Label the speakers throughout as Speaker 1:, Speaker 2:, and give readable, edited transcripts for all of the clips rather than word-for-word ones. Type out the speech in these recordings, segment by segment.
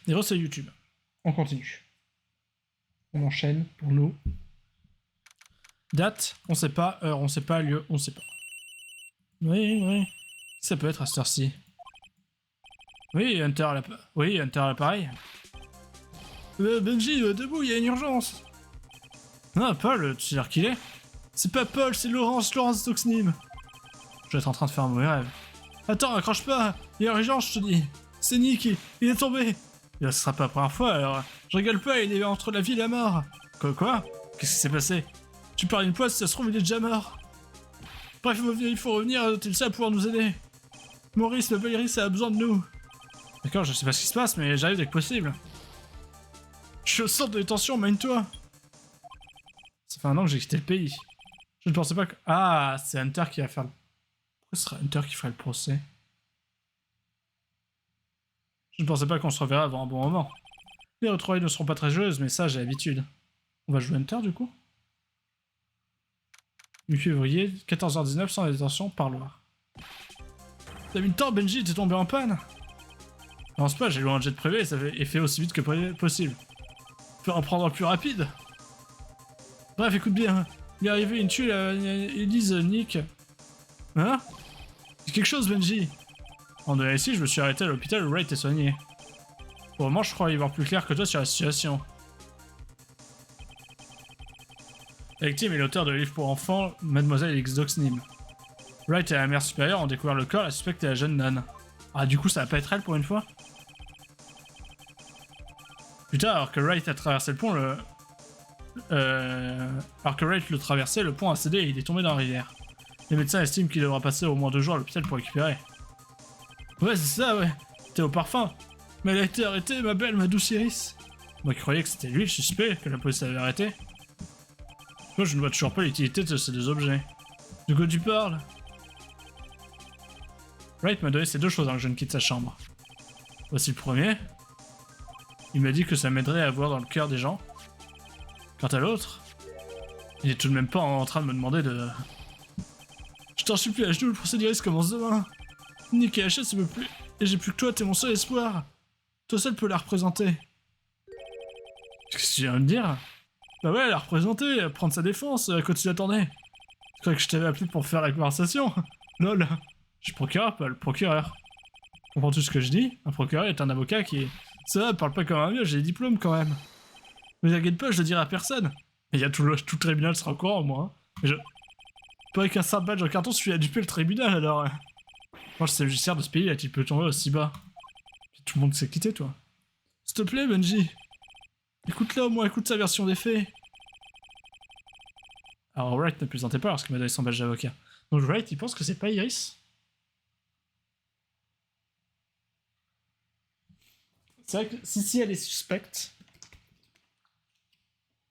Speaker 1: Et c'est YouTube. On continue. On enchaîne pour nous. Date, on sait pas. Heure, on sait pas. Lieu, on sait pas. Oui. Ça peut être à cette heure-ci. Oui, Hunter à l'appareil. Benji, debout, il y a une urgence. Ah, Paul, tu sais l'heure qu'il est? C'est pas Paul, c'est Laurence Toxnim. Je dois être en train de faire un mauvais rêve. Attends, accroche pas. Il y a urgence, je te dis. C'est Nick, il est tombé. Et là, ce sera pas la première fois, alors... Je rigole pas, il est entre la vie et la mort. Quoi? Qu'est-ce qui s'est passé? Tu parles d'une poisse, si ça se trouve, il est déjà mort. Bref, il faut revenir, t'es le seul à pouvoir nous aider. Maurice, le Iris a besoin de nous. D'accord, je sais pas ce qui se passe, mais j'arrive dès que possible. Je suis au centre de détention, mène-toi. Ça fait un an que j'ai quitté le pays. Je ne pensais pas que... Ah, c'est Hunter qui va faire le... Pourquoi ce serait Hunter qui ferait le procès? Je ne pensais pas qu'on se reverrait avant un bon moment. Les retrouvailles ne seront pas très joyeuses, mais ça, j'ai l'habitude. On va jouer Hunter, du coup? 8 février, 14h19, sans détention, parloir. T'as mis le temps, Benji, t'es tombé en panne? Je pense pas, j'ai loué un jet privé et fait aussi vite que possible. Faut en prendre le plus rapide. Bref, écoute bien. Il est arrivé une tuile à Elise Nick. Hein? C'est quelque chose, Benji. En dehors ici, je me suis arrêté à l'hôpital où Wright est soigné. Pour le moment, je crois y voir plus clair que toi sur la situation. La victime est l'auteur de livre pour enfants, Mademoiselle X Doxnim. Wright et la mère supérieure ont découvert le corps, la suspecte est la jeune nonne. Ah, du coup, ça va pas être elle pour une fois? Plus tard, alors que Wright a traversé le pont, alors que Wright le traversait, le pont a cédé et il est tombé dans la rivière. Les médecins estiment qu'il devra passer au moins 2 jours à l'hôpital pour récupérer. Ouais, c'est ça, ouais. T'es au parfum. Mais elle a été arrêtée, ma belle, ma douce Iris. Moi qui croyais que c'était lui le suspect, que la police avait arrêté. Moi, je ne vois toujours pas l'utilité de ces 2 objets. De quoi tu parles? Wright m'a donné ces 2 choses avant que je ne quitte sa chambre. Voici le premier. Il m'a dit que ça m'aiderait à voir dans le cœur des gens. Quant à l'autre, il est tout de même pas en train de me demander de... Je t'en supplie, à genoux, le procès d'Iris commence demain. Nick et Hachette, ça me plaît. Et j'ai plus que toi, t'es mon seul espoir. Toi seul peux la représenter. Qu'est-ce que tu viens de me dire? Bah ouais, la représenter, prendre sa défense, à quoi tu t'attendais? Tu croyais que je t'avais appelé pour faire la conversation? Lol. Je suis procureur, pas le procureur. Comprends-tu ce que je dis? Un procureur est un avocat qui... Ça va, parle pas comme un vieux, j'ai des diplômes quand même. Mais t'inquiète pas, je le dirai à personne. Et tout le tribunal sera au courant, moi. Hein. Mais je... Pas avec un simple badge en carton, je suis à duper le tribunal, alors... Moi, je sais le judiciaire de ce pays, là-t-il peut tomber aussi bas? Puis tout le monde s'est quitté, toi. S'il te plaît, Benji. Écoute-le au moins, écoute sa version des faits. Alors, Wright ne plaisantait pas lorsqu'il m'a donné son badge d'avocat. Donc, Wright, il pense que c'est pas Iris? C'est vrai que si elle est suspecte...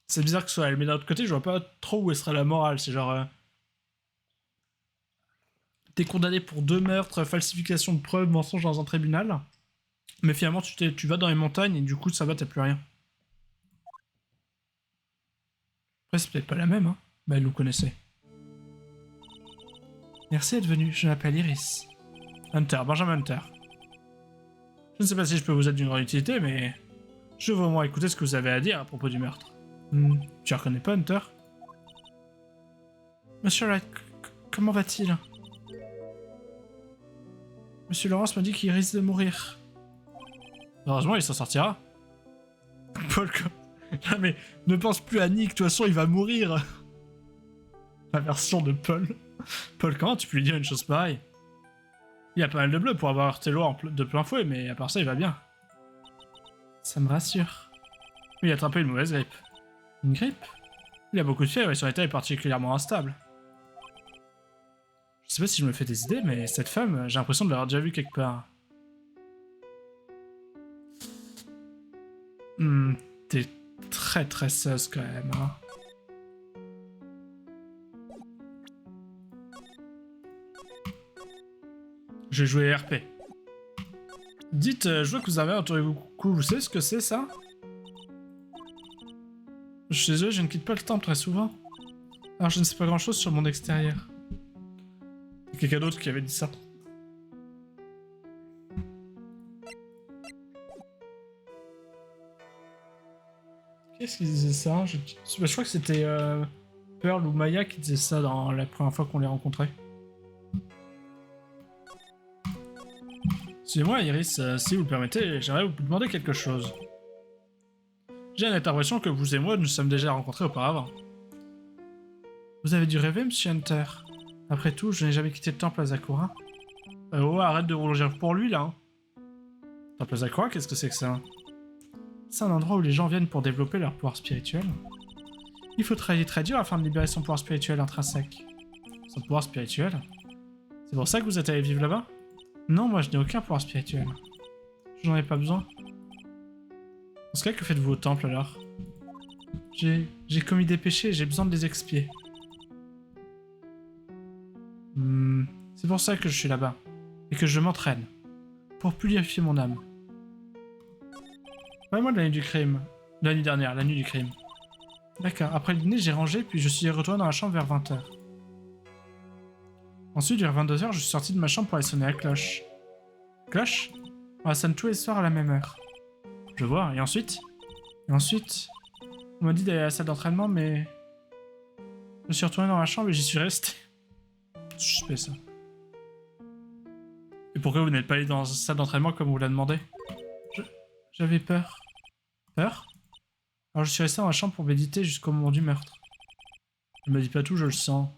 Speaker 1: C'est bizarre que ce soit elle, mais d'un autre côté, je vois pas trop où serait la morale. C'est genre... T'es condamné pour 2 meurtres, falsification de preuves, mensonge dans un tribunal. Mais finalement, tu vas dans les montagnes et du coup, ça va, t'as plus rien. Après, c'est peut-être pas la même, hein. Bah, elle nous connaissait. Merci d'être venu, je m'appelle Iris. Hunter, Benjamin Hunter. Je ne sais pas si je peux vous être d'une grande utilité, mais... Je veux au moins écouter ce que vous avez à dire à propos du meurtre. Tu reconnais pas, Hunter? Monsieur Wright, comment va-t-il? Monsieur Laurence m'a dit qu'il risque de mourir. Heureusement, il s'en sortira. Paul, non mais, ne pense plus à Nick, de toute façon, il va mourir. La version de Paul. Paul, comment tu peux lui dire une chose pareille? Il a pas mal de bleu pour avoir heurté l'eau de plein fouet, mais à part ça, il va bien. Ça me rassure. Il a attrapé une mauvaise grippe. Une grippe? Il a beaucoup de fièvre et son état est particulièrement instable. Je sais pas si je me fais des idées, mais cette femme, j'ai l'impression de l'avoir déjà vue quelque part. T'es très très sus quand même, hein. Je vais jouer RP. Dites, je vois que vous avez entouré beaucoup. Vous savez ce que c'est, ça? Je suis désolé, je ne quitte pas le temple très souvent. Alors je ne sais pas grand-chose sur le monde extérieur. Il y a quelqu'un d'autre qui avait dit ça. Qu'est-ce qui disait ça? Je crois que c'était Pearl ou Maya qui disait ça dans la première fois qu'on les rencontrait. Excusez-moi, Iris, si vous le permettez, j'aimerais vous demander quelque chose. J'ai l'impression que vous et moi nous sommes déjà rencontrés auparavant. Vous avez dû rêver, Monsieur Hunter. Après tout, je n'ai jamais quitté le temple Asakura. Oh, arrête de rougir pour lui, là. Temple Asakura, qu'est-ce que c'est que ça? C'est un endroit où les gens viennent pour développer leur pouvoir spirituel. Il faut travailler très dur afin de libérer son pouvoir spirituel intrinsèque. Son pouvoir spirituel? C'est pour ça que vous êtes allé vivre là-bas? Non, moi je n'ai aucun pouvoir spirituel. Je n'en ai pas besoin. Dans ce cas, que faites-vous au temple alors? J'ai commis des péchés et j'ai besoin de les expier. C'est pour ça que je suis là-bas. Et que je m'entraîne. Pour purifier mon âme. Parlez-moi de la nuit du crime. De la nuit dernière, la nuit du crime. D'accord, après le dîner, j'ai rangé, puis je suis retourné dans la chambre vers 20h. Ensuite, vers 22h, je suis sorti de ma chambre pour aller sonner la cloche. Cloche? On la sonne tous les soirs à la même heure. Je vois, et ensuite? Et ensuite, on m'a dit d'aller à la salle d'entraînement, mais... Je suis retourné dans ma chambre et j'y suis resté. Suspect, ça. Et pourquoi vous n'êtes pas allé dans la salle d'entraînement comme vous l'a demandé? J'avais peur. Peur? Alors je suis resté dans ma chambre pour méditer jusqu'au moment du meurtre. Ne me dis pas tout, je le sens.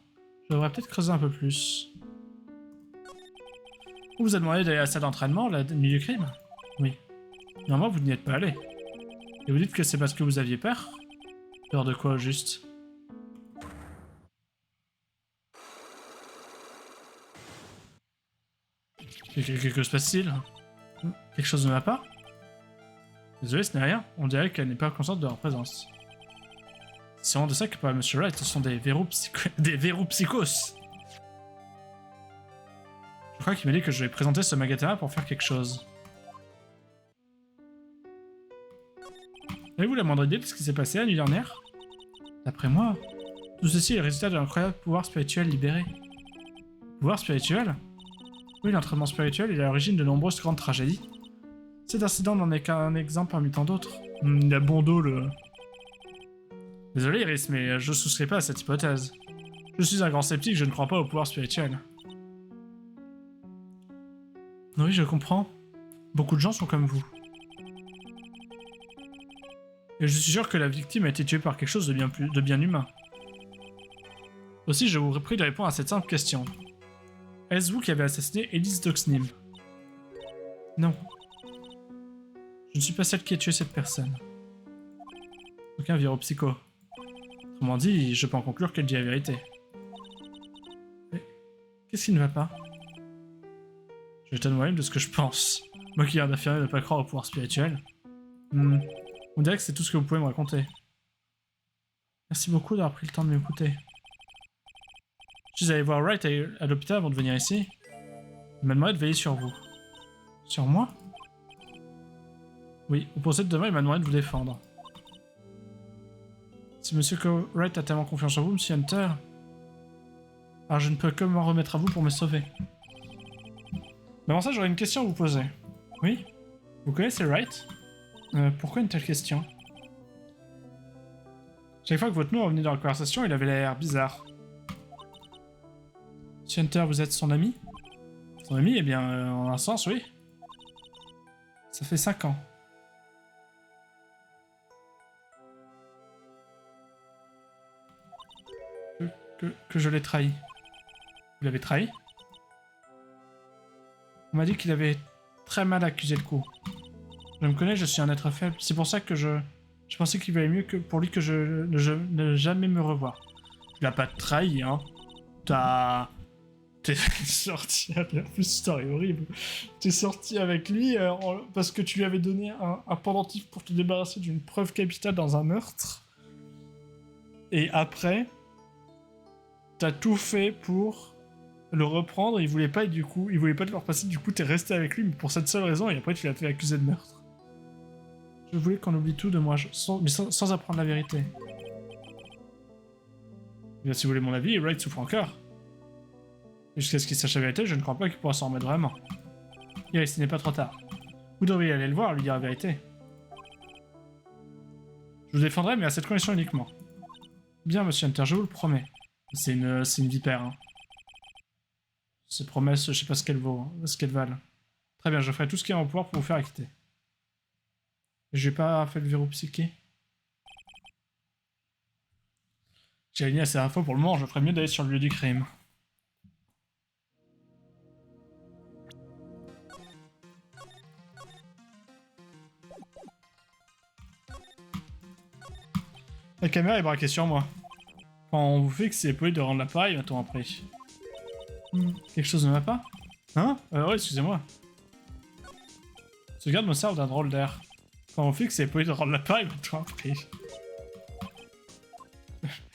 Speaker 1: Je devrais peut-être creuser un peu plus. On vous a demandé d'aller à la salle d'entraînement la nuit du crime? Oui. Normalement, vous n'y êtes pas allé. Et vous dites que c'est parce que vous aviez peur? Peur de quoi, au juste? Que se passe-t-il? Quelque chose ne va pas? Désolé, ce n'est rien. On dirait qu'elle n'est pas consciente de leur présence. C'est vraiment de ça que parle Monsieur Wright, ce sont des verrous psychos. Je crois qu'il m'a dit que je vais présenter ce Magatama pour faire quelque chose. Avez-vous la moindre idée de ce qui s'est passé la nuit dernière? D'après moi, tout ceci est le résultat d'un incroyable pouvoir spirituel libéré. Pouvoir spirituel? Oui, l'entraînement spirituel est à l'origine de nombreuses grandes tragédies. Cet incident n'en est qu'un exemple parmi tant d'autres. Il a bon dos, le... Désolé, Iris, mais je ne souscris pas à cette hypothèse. Je suis un grand sceptique, je ne crois pas au pouvoir spirituel. Oui, je comprends. Beaucoup de gens sont comme vous. Et je suis sûr que la victime a été tuée par quelque chose de bien humain. Aussi, je vous prie de répondre à cette simple question. Est-ce vous qui avez assassiné Elise Doxnim? Non. Je ne suis pas celle qui a tué cette personne. Aucun viropsycho. Autrement dit, je peux en conclure qu'elle dit la vérité. Mais qu'est-ce qui ne va pas? Je m'étonne moi-même de ce que je pense. Moi qui viens d'affirmer de ne pas croire au pouvoir spirituel. On dirait que c'est tout ce que vous pouvez me raconter. Merci beaucoup d'avoir pris le temps de m'écouter. Je suis allé voir Wright à l'hôpital avant de venir ici. Il m'a demandé de veiller sur vous. Sur moi? Oui, au procès de demain, il m'a demandé de vous défendre. Si Monsieur Wright a tellement confiance en vous, Monsieur Hunter, alors je ne peux que m'en remettre à vous pour me sauver. Mais avant ça, j'aurais une question à vous poser. Oui? Vous connaissez Wright? Pourquoi une telle question? Chaque fois que votre nom revenait dans la conversation, il avait l'air bizarre. Monsieur Hunter, vous êtes son ami? Son ami? Eh bien, en un sens, oui. Ça fait 5 ans. Que je l'ai trahi. Vous l'avez trahi? On m'a dit qu'il avait très mal accusé le coup. Je me connais, je suis un être faible. C'est pour ça que je pensais qu'il valait mieux que pour lui que je ne jamais me revoir. Tu l'as pas trahi, hein. T'es sorti... En plus, story horrible. T'es sorti avec lui parce que tu lui avais donné un pendentif pour te débarrasser d'une preuve capitale dans un meurtre. Et après... T'as tout fait pour le reprendre, il voulait pas et du coup, il voulait pas te le repasser, du coup t'es resté avec lui, mais pour cette seule raison, et après tu l'as fait accuser de meurtre. Je voulais qu'on oublie tout de moi, sans apprendre la vérité. Bien, si vous voulez mon avis, Wright souffre encore. Jusqu'à ce qu'il sache la vérité, je ne crois pas qu'il pourra s'en remettre vraiment. Iris, ce n'est pas trop tard. Vous devriez aller le voir, lui dire la vérité. Je vous défendrai, mais à cette condition uniquement. Bien, monsieur Hunter, je vous le promets. C'est une vipère. Hein. Ces promesses, je sais pas ce qu'elles vaut, hein, ce qu'elles valent. Très bien, je ferai tout ce qui est en mon pouvoir pour vous faire acquitter. J'ai pas fait le verrou psyché. J'ai aligné assez d'infos pour le moment, je ferais mieux d'aller sur le lieu du crime. La caméra est braquée sur moi. Quand on vous fait que c'est poli de rendre l'appareil, attends après. Quelque chose ne va pas? Hein? Ouais, excusez-moi. Ce garde me sert d'un drôle d'air. Quand on fixe, c'est poli de rendre l'appareil, attends après.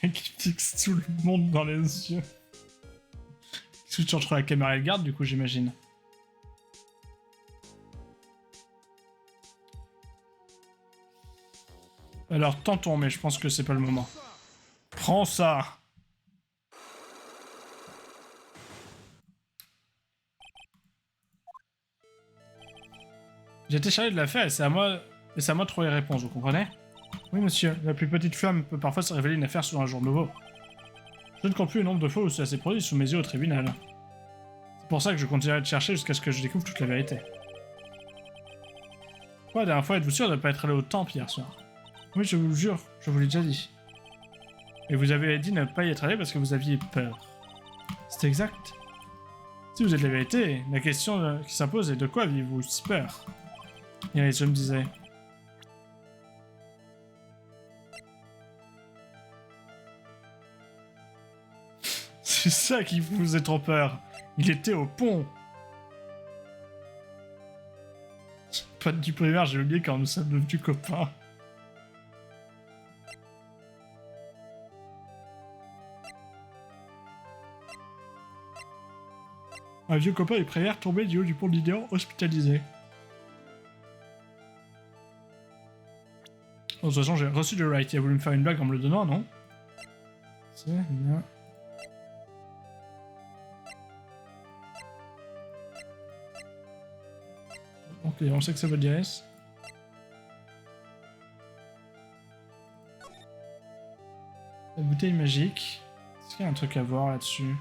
Speaker 1: Qui fixe tout le monde dans les yeux. Est-ce que tu changes entre la caméra et le garde, du coup, j'imagine? Alors, tentons, mais je pense que c'est pas le moment. Prends ça! J'ai été chargé de l'affaire et c'est à moi de trouver les réponses, vous comprenez? Oui, monsieur. La plus petite flamme peut parfois se révéler une affaire sur un jour nouveau. Je ne compte plus le nombre de fois où cela s'est produit sous mes yeux au tribunal. C'est pour ça que je continuerai de chercher jusqu'à ce que je découvre toute la vérité. Quoi, la dernière fois, êtes-vous sûr de ne pas être allé au temple hier soir? Oui, je vous le jure, je vous l'ai déjà dit. Et vous avez dit ne pas y être allé parce que vous aviez peur. C'est exact. Si vous êtes la vérité, la question qui s'impose est de quoi aviez-vous si peur? Et je me disais... C'est ça qui vous faisait trop peur. Il était au pont. Pote du primaire, j'ai oublié quand nous sommes devenus copains. Un vieux copain et primaire tombé du haut du pont de l'Ideon, hospitalisé. Oh, de toute façon, j'ai reçu de Wright. Il a voulu me faire une blague en me le donnant, non? C'est bien. Ok, on sait que ça veut dire S. La bouteille magique. Est-ce qu'il y a un truc à voir là-dessus?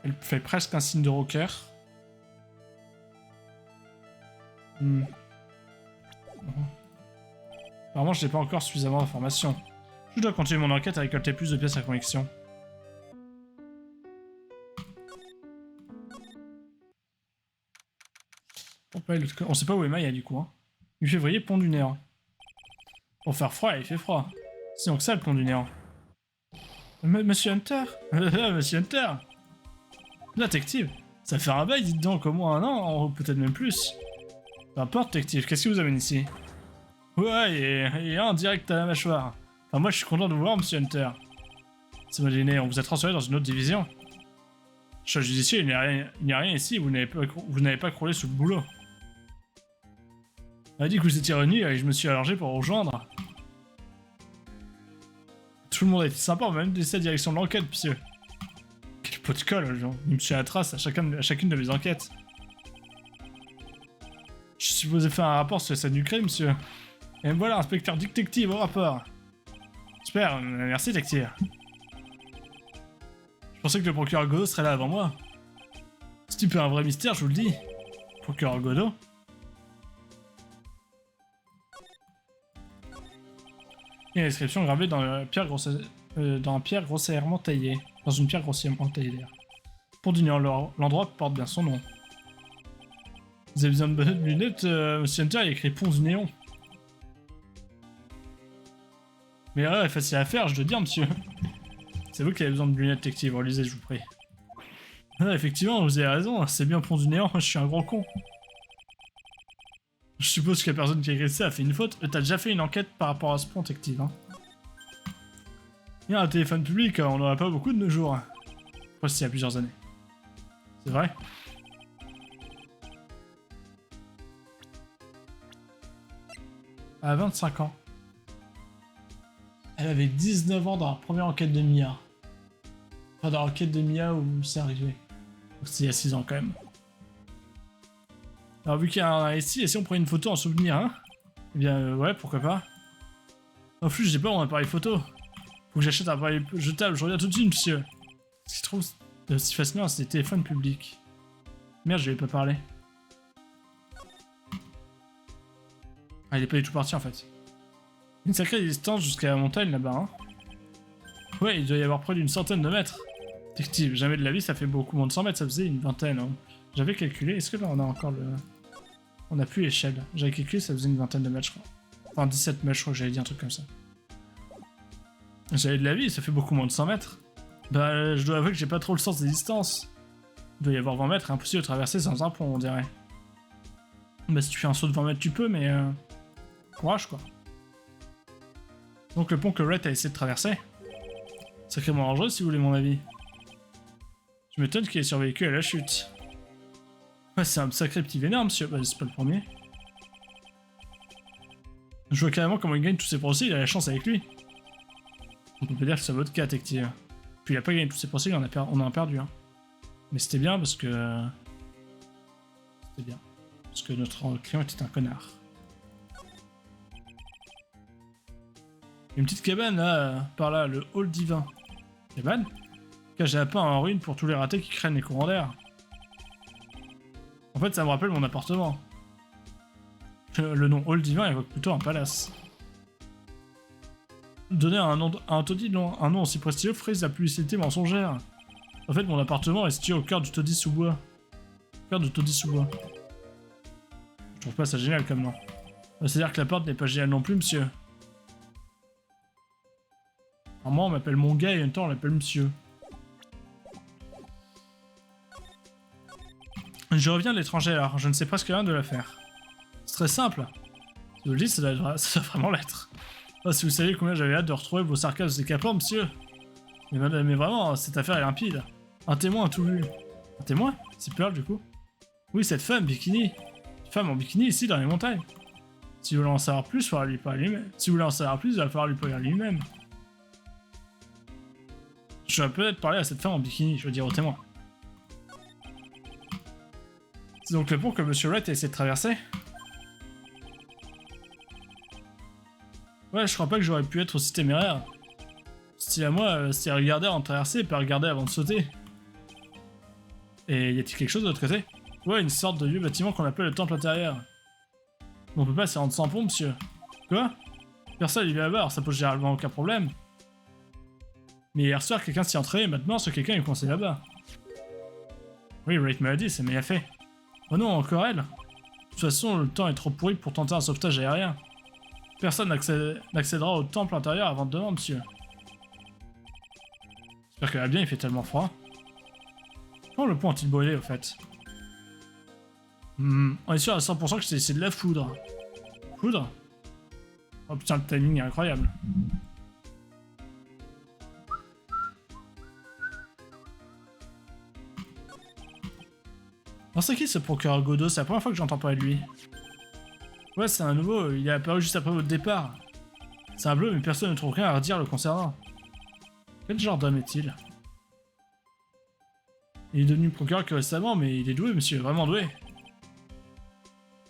Speaker 1: Elle fait presque un signe de rocker. Apparemment, je n'ai pas encore suffisamment d'informations. Je dois continuer mon enquête à récolter plus de pièces à connexion. On sait pas où est Maya du coup. Hein. 8 février, pont du Néant. Pour faire froid, il fait froid. C'est donc ça le pont du Néant. Monsieur Hunter? Monsieur Hunter? Détective, ça fait un bail, dites donc, au moins un an, ou peut-être même plus. Peu importe, détective, qu'est-ce qui vous amène ici? Ouais, et un direct à la mâchoire. Enfin, moi je suis content de vous voir, monsieur Hunter. C'est imaginé, on vous a transféré dans une autre division. Choix judiciaire, il n'y a rien ici, vous n'avez pas crawlé sous le boulot. On a dit que vous étiez revenu et je me suis allongé pour vous rejoindre. Tout le monde a été sympa, on m'a même laissé la direction de l'enquête, monsieur. Quel pot de colle, genre. Il me suit à la trace à chacune de mes enquêtes. Je suis supposé faire un rapport sur la scène du crime, monsieur. Et me voilà, inspecteur détective au rapport. Super, merci, détective. Je pensais que le procureur Godot serait là avant moi. Ce type est un vrai mystère, je vous le dis. Procureur Godot. Il y a une inscription gravée dans une pierre grossièrement taillée. Dans une pierre grossièrement taillée d'ailleurs. Pont du Néant, l'endroit porte bien son nom. Vous avez besoin de bonnes lunettes, monsieur Hunter, il y a écrit Pont du Néant. Mais l'erreur est facile à faire, je dois dire, monsieur. C'est vous qui avez besoin de lunettes détective, relisez, je vous prie. Ah, effectivement, vous avez raison, c'est bien Pont du Néant, je suis un gros con. Je suppose que la personne qui a écrit ça a fait une faute. T'as déjà fait une enquête par rapport à ce pont détective, hein. Il y a un téléphone public, on n'en a pas beaucoup de nos jours. Après, c'est il y a plusieurs années. C'est vrai? Elle a 25 ans. Elle avait 19 ans dans la première enquête de Mia. Enfin, dans l'enquête de Mia où c'est arrivé. C'est il y a 6 ans quand même. Alors vu qu'il y a un ici, et si on prenait une photo en souvenir, hein? Eh bien, ouais, pourquoi pas. En plus, j'ai pas mon appareil photo. Faut que j'achète un appareil jetable, je reviens tout de suite, monsieur. Ce qui se trouve si fascinant, c'est des téléphones publics. Merde, je vais pas parler. Ah, il est pas du tout parti en fait. Une sacrée distance jusqu'à la montagne là-bas, hein. Ouais, il doit y avoir près d'une centaine de mètres. Détective, jamais de la vie, ça fait beaucoup moins de 100 mètres, ça faisait une vingtaine. Hein. J'avais calculé, est-ce que là on a encore le... On a plus l'échelle. J'avais calculé, ça faisait une vingtaine de mètres, je crois. Enfin, 17 mètres, je crois que j'avais dit un truc comme ça. J'avais de la vie, ça fait beaucoup moins de 100 mètres. Bah, je dois avouer que j'ai pas trop le sens des distances. Il doit y avoir 20 mètres, impossible de traverser sans un pont, on dirait. Bah, si tu fais un saut de 20 mètres, tu peux, mais... Courage, quoi. Donc le pont que Rhett a essayé de traverser. Sacrément dangereux, si vous voulez mon avis. Je m'étonne qu'il ait survécu à la chute. Ouais, c'est un sacré petit vénère, monsieur. Bah, c'est pas le premier. Je vois carrément comment il gagne tous ses procès, il a la chance avec lui. On peut pas dire que c'est votre cas, détective. Puis il a pas gagné tous ses procès, on en a perdu. Hein. Mais c'était bien parce que... C'était bien. Parce que notre client était un connard. Une petite cabane là, par là, le hall divin. Cabane? Cage à pain en ruine pour tous les ratés qui craignent les courants d'air. En fait, ça me rappelle mon appartement. Le nom hall divin évoque plutôt un palace. Donner un taudis un nom aussi prestigieux frise la publicité mensongère. En fait, mon appartement est situé au cœur du taudis sous bois. Au cœur du taudis sous bois. Je trouve pas ça génial comme nom. C'est-à-dire que la porte n'est pas géniale non plus, monsieur. Alors moi, on m'appelle mon gars et en même temps, on l'appelle monsieur. Je reviens de l'étranger alors, je ne sais presque rien de l'affaire. C'est très simple. Si vous le dites, ça doit vraiment l'être. Oh, si vous saviez combien j'avais hâte de retrouver vos sarcasmes décapants, monsieur. Mais vraiment, cette affaire est limpide. Un témoin a tout vu. Un témoin? C'est Pearl du coup? Oui, cette femme, bikini. Une femme en bikini ici dans les montagnes. Si vous voulez en savoir plus, il faudra lui parler lui-même. Si vous voulez en savoir plus, il va falloir lui parler lui-même. Je vais peut-être parler à cette femme en bikini, je veux dire au témoin. C'est donc le pont que Monsieur Wright a essayé de traverser? Ouais, je crois pas que j'aurais pu être aussi téméraire. Style à moi, c'est regarder avant de traverser, pas regarder avant de sauter. Et y a-t-il quelque chose de l'autre côté? Ouais, une sorte de vieux bâtiment qu'on appelle le temple intérieur. Mais on peut pas s'y rendre sans pont, monsieur. Quoi? Personne y va là-bas, alors ça pose généralement aucun problème. Mais hier soir, quelqu'un s'y entrait et maintenant, ce quelqu'un est coincé là-bas. Oui, Wright m'a dit, c'est bien fait. Oh non, encore elle? De toute façon, le temps est trop pourri pour tenter un sauvetage aérien. Personne n'accédera au temple intérieur avant demain, monsieur. J'espère qu'elle va bien, il fait tellement froid. Comment le pont a-t-il brûlé, au fait? On est sûr à 100% que c'est de la foudre. Foudre? Oh putain, le timing est incroyable. Non, c'est qui ce procureur Godot? C'est la première fois que j'entends parler de lui. Ouais, c'est un nouveau, il est apparu juste après votre départ. C'est un bleu, mais personne ne trouve rien à redire le concernant. Quel genre d'homme est-il? Il est devenu procureur que récemment, mais il est doué, monsieur, vraiment doué.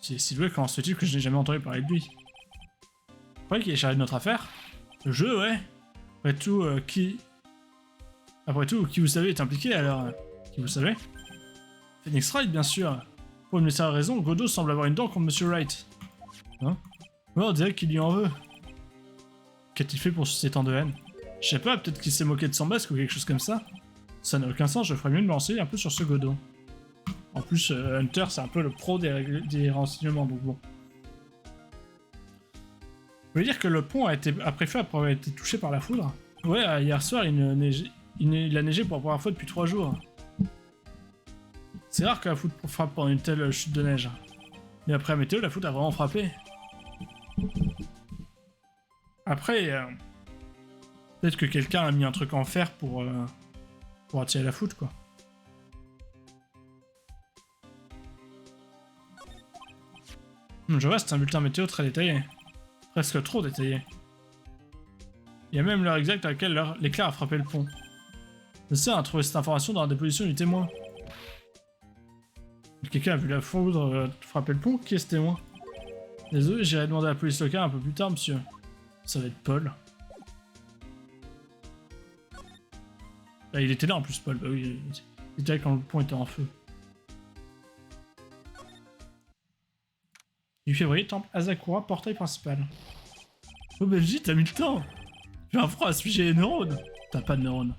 Speaker 1: C'est si doué, comment se fait-il que je n'ai jamais entendu parler de lui? Vous croyez qu'il est chargé de notre affaire? Le jeu, ouais. Après tout, qui vous savez est impliqué, alors... qui vous savez? Phoenix Wright, bien sûr. Pour une mystérieuse raison, Godot semble avoir une dent contre Monsieur Wright. Hein? Ouais, on dirait qu'il lui en veut. Qu'a-t-il fait pour susciter tant de haine? Je sais pas, peut-être qu'il s'est moqué de son masque ou quelque chose comme ça. Ça n'a aucun sens, je ferais mieux de me renseigner un peu sur ce Godot. En plus, Hunter, c'est un peu le pro des renseignements, donc bon. Vous voulez dire que le pont a pris feu après avoir été touché par la foudre? Ouais, hier soir, il a neigé pour la première fois depuis 3 jours. C'est rare que la foudre frappe pendant une telle chute de neige. Mais après la météo, la foudre a vraiment frappé. Après, peut-être que quelqu'un a mis un truc en fer pour attirer la foudre, quoi. Je vois, c'est un bulletin météo très détaillé. Presque trop détaillé. Il y a même l'heure exacte à laquelle l'éclair a frappé le pont. Le CERN a trouvé cette information dans la déposition du témoin. Quelqu'un a vu la foudre frapper le pont? Qui est ce témoin? Désolé, j'irai demander à la police locale un peu plus tard, monsieur. Ça va être Paul. Ah, il était là en plus, Paul. Bah oui, il était là quand le pont était en feu. 8 février, temple Asakura, portail principal. Oh Benji, t'as mis le temps. J'ai un froid à suivre les neurones. T'as pas de neurones.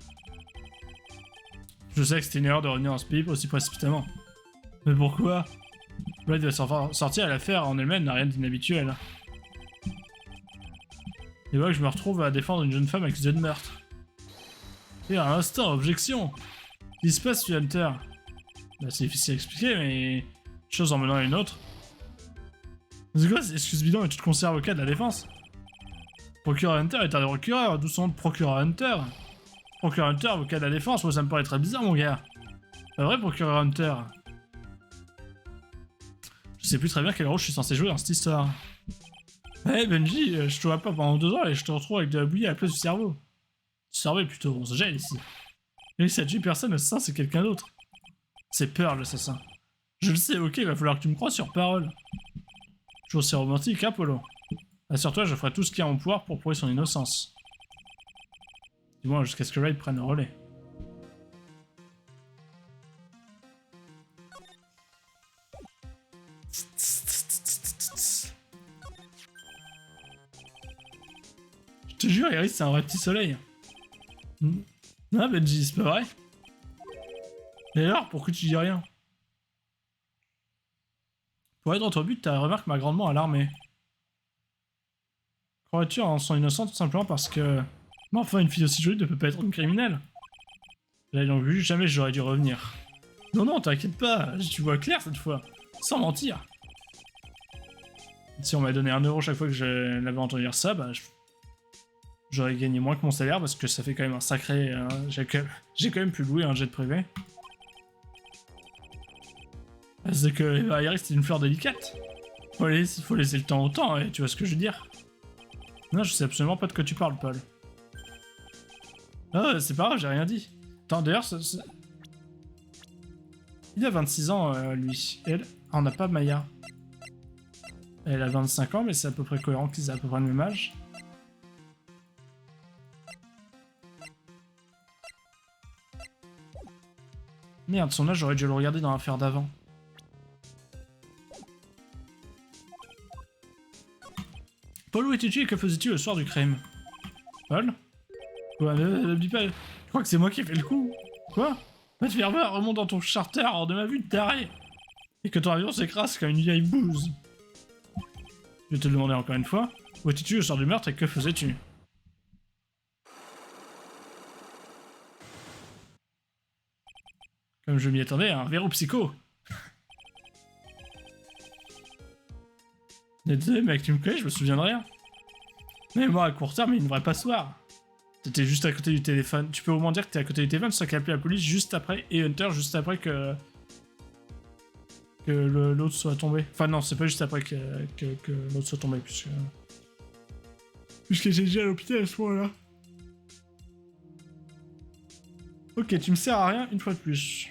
Speaker 1: Je sais que c'était une erreur de revenir dans ce pays aussi précipitamment. Mais pourquoi? Blade va sortir à l'affaire en elle-même n'a rien d'inhabituel. Et voilà que je me retrouve à défendre une jeune femme accusée de meurtre. Et à l'instant, objection. Qu'est-ce qui se passe, Hunter? Bah, c'est difficile à expliquer, mais... chose en menant à une autre. C'est quoi, excuse bidon, et tu te conserves au cas de la défense? Procureur Hunter est un procureur, d'où son nom de procureur Hunter. Procureur Hunter, avocat de la défense, moi ça me paraît très bizarre, mon gars. Pas vrai, procureur Hunter? Je sais plus très bien quel rôle je suis censé jouer dans cette histoire. Hey Benji, je te vois pas pendant 2 ans et je te retrouve avec de la bouillie à la place du cerveau. Du cerveau plutôt, on se gèle ici. Et ça tue personne, l'assassin c'est quelqu'un d'autre. C'est Pearl l'assassin. Je le sais, ok, il va falloir que tu me crois sur parole. Toujours aussi romantique, hein, Polo? Assure-toi, je ferai tout ce qui est en mon pouvoir pour prouver son innocence. Du moins, jusqu'à ce que Raid prenne le relais. Je te jure, Iris, c'est un vrai petit soleil. Non, Benji, c'est pas vrai. Et alors, pourquoi tu dis rien? Pour être droit au but, ta remarque m'a grandement alarmé. Crois-tu en son innocence tout simplement parce que... Mais enfin, une fille aussi jolie ne peut pas être une criminelle. L'ayant vu, jamais j'aurais dû revenir. Non, non, t'inquiète pas, tu vois clair cette fois. Sans mentir. Si on m'avait donné 1 euro chaque fois que je l'avais entendu dire ça, bah... J'aurais gagné moins que mon salaire parce que ça fait quand même un sacré... J'ai quand même pu louer un jet privé. C'est que Iris c'est une fleur délicate. Faut laisser le temps au temps, tu vois ce que je veux dire. Non, je sais absolument pas de quoi tu parles, Paul. Ah, c'est pas grave, j'ai rien dit. Attends, d'ailleurs, il a 26 ans, lui. Elle, on n'a pas Maya. Elle a 25 ans, mais c'est à peu près cohérent qu'ils aient à peu près le même âge. Merde, son âge, j'aurais dû le regarder dans l'affaire d'avant. Paul, où étais-tu et que faisais-tu le soir du crime? Paul? Quoi, ne dis pas... Je crois que c'est moi qui ai fait le coup. Quoi? Va te faire voir, remonte dans ton charter hors de ma vue de taré. Et que ton avion s'écrase comme une vieille bouse. Je vais te le demander encore une fois. Où étais-tu le soir du meurtre et que faisais-tu? Comme je m'y attendais, un verrou psycho. Désolé mec, tu me connais, je me souviens de rien. Mais moi, à court terme, il ne devrait pas se voir. T'étais juste à côté du téléphone. Tu peux au moins dire que t'es à côté du téléphone, c'est toi qui as appelé la police juste après, et Hunter juste après que l'autre soit tombé. Enfin non, c'est pas juste après que l'autre soit tombé, puisque j'ai déjà à l'hôpital à ce moment-là. Ok, tu me sers à rien une fois de plus.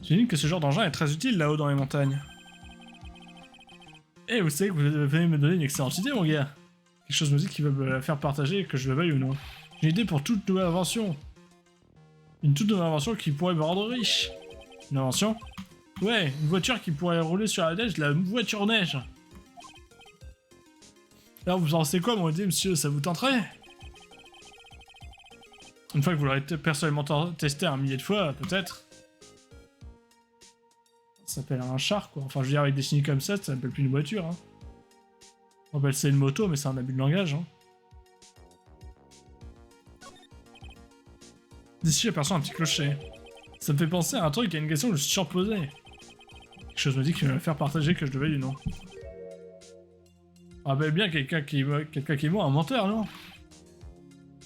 Speaker 1: J'imagine que ce genre d'engin est très utile là-haut dans les montagnes. Eh, vous savez que vous venez me donner une excellente idée, mon gars. Quelque chose me dit qu'il va me la faire partager, que je le veuille ou non. J'ai une idée pour toute nouvelle invention. Une toute nouvelle invention qui pourrait me rendre riche. Une invention? Ouais, une voiture qui pourrait rouler sur la neige, la voiture neige. Alors vous en pensez quoi, mon idée, monsieur? Ça vous tenterait? Une fois que vous l'aurez personnellement testé 1 millier de fois, peut-être. Ça s'appelle un char, quoi. Enfin, je veux dire, avec des signes comme ça s'appelle plus une voiture, hein. On appelle ça une moto, mais c'est un abus de langage, hein. D'ici, j'aperçois un petit clocher. Ça me fait penser à un truc, à une question que je me suis toujours posée. Quelque chose me dit qu'il va me faire partager que je devais du nom. On appelle bien quelqu'un qui est mort un menteur, non?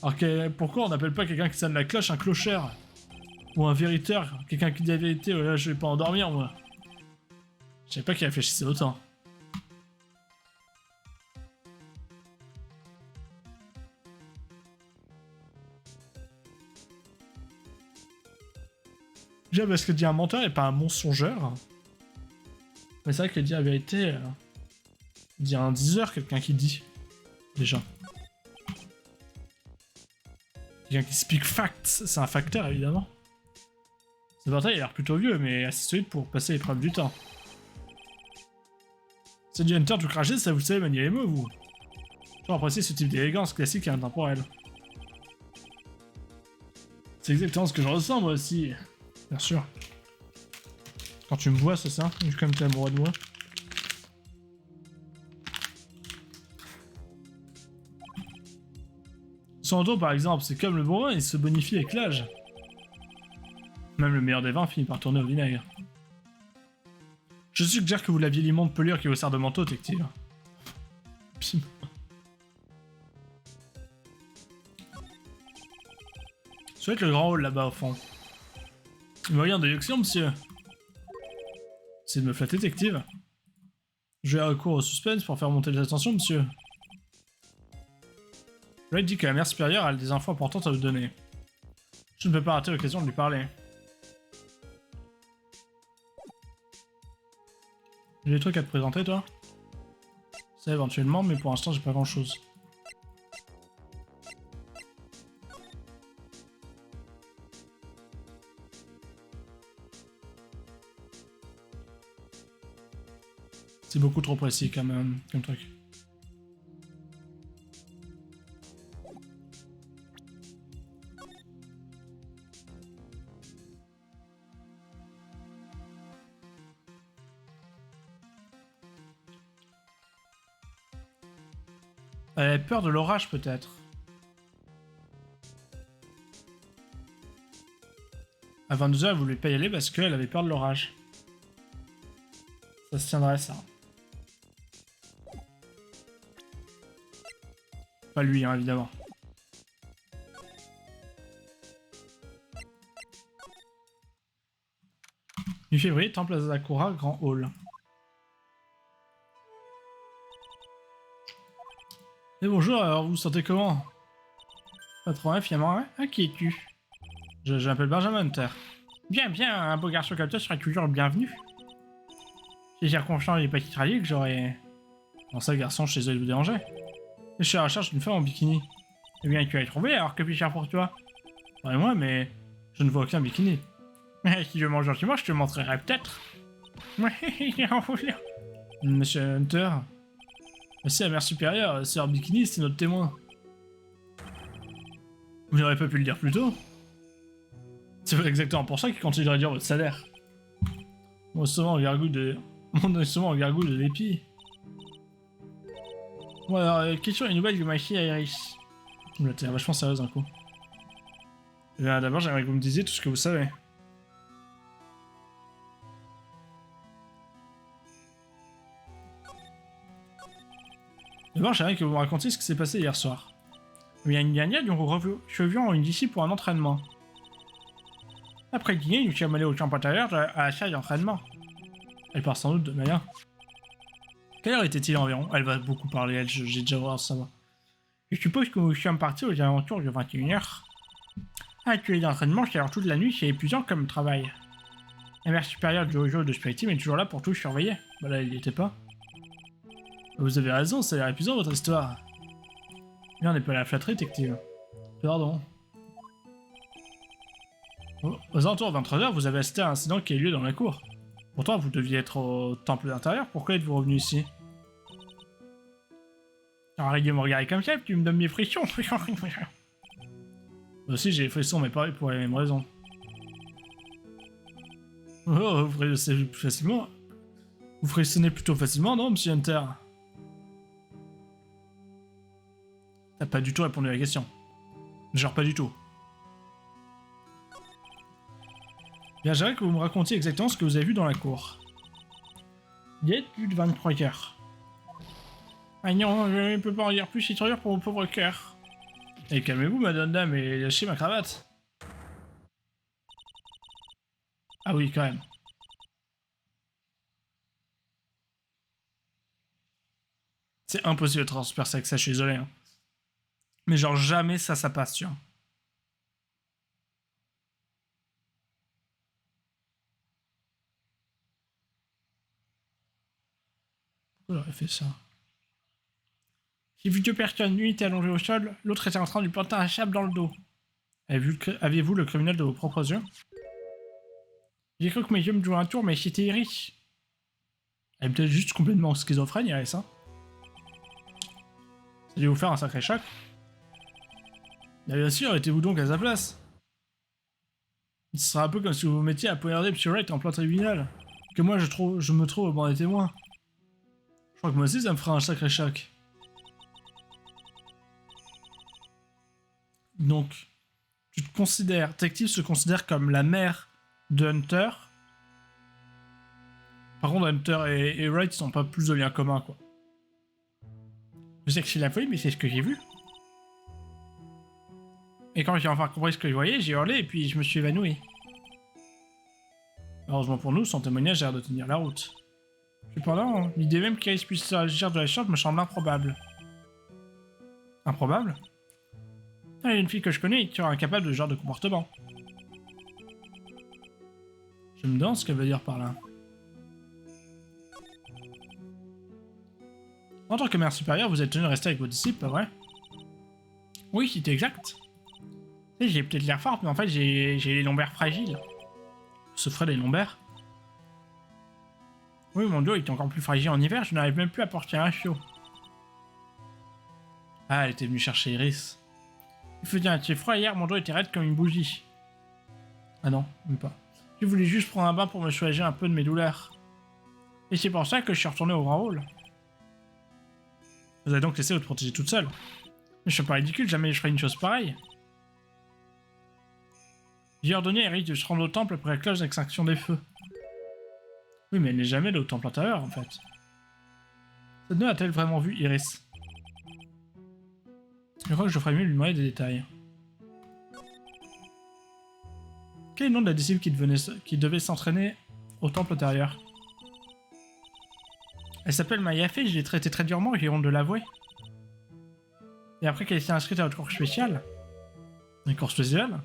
Speaker 1: Alors pourquoi on n'appelle pas quelqu'un qui sonne la cloche un clochard? Ou un vériteur? Quelqu'un qui dit la vérité, ouais, là je vais pas endormir, moi. Je savais pas qu'il réfléchissait autant. Déjà parce que dire un menteur et pas un mensongeur. Mais c'est vrai que dire la vérité, dire un diseur, quelqu'un qui dit. Déjà. Quelqu'un qui speak facts, c'est un facteur évidemment. Ce portail a l'air plutôt vieux, mais assez solide pour passer l'épreuve du temps. C'est du Hunter tout craché, ça vous savez manier les mots, vous. Toujours apprécier ce type d'élégance classique et intemporelle. C'est exactement ce que je ressens moi aussi. Bien sûr. Quand tu me vois, c'est ça? Comme t'es amoureux de moi. Son dos, par exemple, c'est comme le bon vin, il se bonifie avec l'âge. Même le meilleur des vins finit par tourner au vinaigre. Je suggère que vous laviez l'immonde pelure qui vous sert de manteau, détective. Pim. Souhaite le grand hall là-bas au fond. Moyen d'élection, monsieur. C'est de me flatter, détective. Je vais recours au suspense pour faire monter les attentions, monsieur. Lloyd dit que la mère supérieure a des infos importantes à vous donner. Je ne peux pas rater l'occasion de lui parler. J'ai des trucs à te présenter, toi? Ça, éventuellement, mais pour l'instant, j'ai pas grand-chose. C'est beaucoup trop précis, quand même, comme truc. Elle avait peur de l'orage, peut-être. À 22h, elle voulait pas y aller parce qu'elle avait peur de l'orage. Ça se tiendrait, ça. Pas lui, hein, évidemment. Mi-février, Temple Asakura, Grand Hall. Et bonjour, alors vous vous sentez comment? Patron F, Yaman, hein? Qui es-tu? Je m'appelle Benjamin Hunter. Bien, bien, un beau garçon comme toi serait toujours le bienvenu. Si j'ai confiance et pas titraillé que j'aurais... Bon, ça, garçon, chez eux, il vous dérangeait. Je suis à la recherche d'une femme en bikini. Eh bien, tu l'as trouvé, alors que puis-je faire pour toi? Ouais, moi, mais je ne vois aucun bikini. Mais si je mange gentiment, je te montrerai peut-être. Monsieur Hunter. C'est la mère supérieure, sœur bikini, c'est notre témoin. Vous n'auriez pas pu le dire plus tôt? C'est exactement pour ça qu'il continue de réduire votre salaire. Mon saumon en gargouille de... Mon saumon en gargouille de l'épi. Bon alors, question une nouvelle de ma fille Iris. Vous l'avez vachement sérieuse un coup. D'abord, j'aimerais que vous me disiez tout ce que vous savez. D'abord, j'aimerais que vous me racontiez ce qui s'est passé hier soir. Il y a une dernière, nous revions d'ici pour un entraînement. Après le dîner, nous sommes allés au camp intérieur à la salle d'entraînement. Elle part sans doute de Maya. Quelle heure était-il environ? Elle va beaucoup parler, elle, j'ai déjà voir ça va. Je suppose que nous sommes partis aux alentours de 21h. Ah, tu es d'entraînement, c'est alors toute la nuit, c'est épuisant comme travail. La mère supérieure du Hojo de Spiritim est toujours là pour tout surveiller. Bah là, il n'y était pas. Vous avez raison, ça a l'air épuisant votre histoire. Mais on n'est pas à la flatterie, détective. Pardon. Aux alentours de 23h, vous avez assisté à un incident qui a eu lieu dans la cour. Pourtant, vous deviez être au temple d'intérieur, pourquoi êtes-vous revenu ici? Arrête de me regarder comme ça, tu me donnes mes frissons. Moi aussi, j'ai des frissons, mais pas pour les mêmes raisons. Oh, vous frissonnez plus facilement. Vous frissonnez plutôt facilement, non, monsieur Hunter? T'as pas du tout répondu à la question. Genre pas du tout. Bien, j'aimerais que vous me racontiez exactement ce que vous avez vu dans la cour. Il est plus de 23 heures. Ah non, je ne peux pas en dire plus, c'est trop dur pour mon pauvre cœur. Et calmez-vous, madame dame, et lâchez ma cravate. Ah oui, quand même. C'est impossible de transpercer avec ça, je suis désolé. Hein. Mais genre jamais ça passe, tu vois. Pourquoi j'aurais fait ça? J'ai vu deux personnes, l'une était allongée au sol, l'autre était en train de lui planter un sable dans le dos. Aviez-vous le criminel de vos propres yeux? J'ai cru que mes yeux me jouaient un tour, mais c'était Iris. Elle est peut-être juste complètement schizophrène, Iris, hein. Ça allait vous faire un sacré choc. Bien sûr, étiez-vous donc à sa place? Ce serait un peu comme si vous vous mettiez à poignarder M. Wright en plein tribunal. Que moi, je me trouve au banc des témoins. Je crois que moi aussi, ça me ferait un sacré choc. Donc, tu te considères... Detective se considère comme la mère de Hunter. Par contre, Hunter et Wright sont pas plus de liens communs, quoi. Je sais que c'est la folie, mais c'est ce que j'ai vu. Et quand j'ai enfin compris ce que je voyais, j'ai hurlé et puis je me suis évanoui. Heureusement pour nous, son témoignage a l'air de tenir la route. Cependant, l'idée même qu'Iris puisse agir de la sorte me semble improbable. Improbable? Il y a une fille que je connais qui serait incapable de ce genre de comportement. Je me demande ce qu'elle veut dire par là. En tant que mère supérieure, vous êtes tenu de rester avec vos disciples, pas vrai? Oui, c'est exact. Tu sais, j'ai peut-être l'air forte, mais en fait, j'ai les lombaires fragiles. Ce ferait des lombaires? Oui, mon dos est encore plus fragile en hiver, je n'arrive même plus à porter un chiot. Ah, elle était venue chercher Iris. Il faisait un petit froid hier, mon dos était raide comme une bougie. Ah non, même pas. Je voulais juste prendre un bain pour me soulager un peu de mes douleurs. Et c'est pour ça que je suis retourné au grand hall. Vous avez donc laissé vous protéger toute seule. Mais je suis pas ridicule, jamais je ferais une chose pareille. J'ai ordonné à Iris de se rendre au temple après la cloche d'extinction des feux. Oui, mais elle n'est jamais allée au temple intérieur, en fait. Cette nœud a-t-elle vraiment vu Iris? Je crois que je ferais mieux de lui demander des détails. Quel est le nom de la disciple qui devait s'entraîner au temple intérieur? Elle s'appelle Mayafé, je l'ai traitée très durement, j'ai honte de l'avouer. Et après qu'elle s'est inscrite à notre cours spécial? Un cours spécial?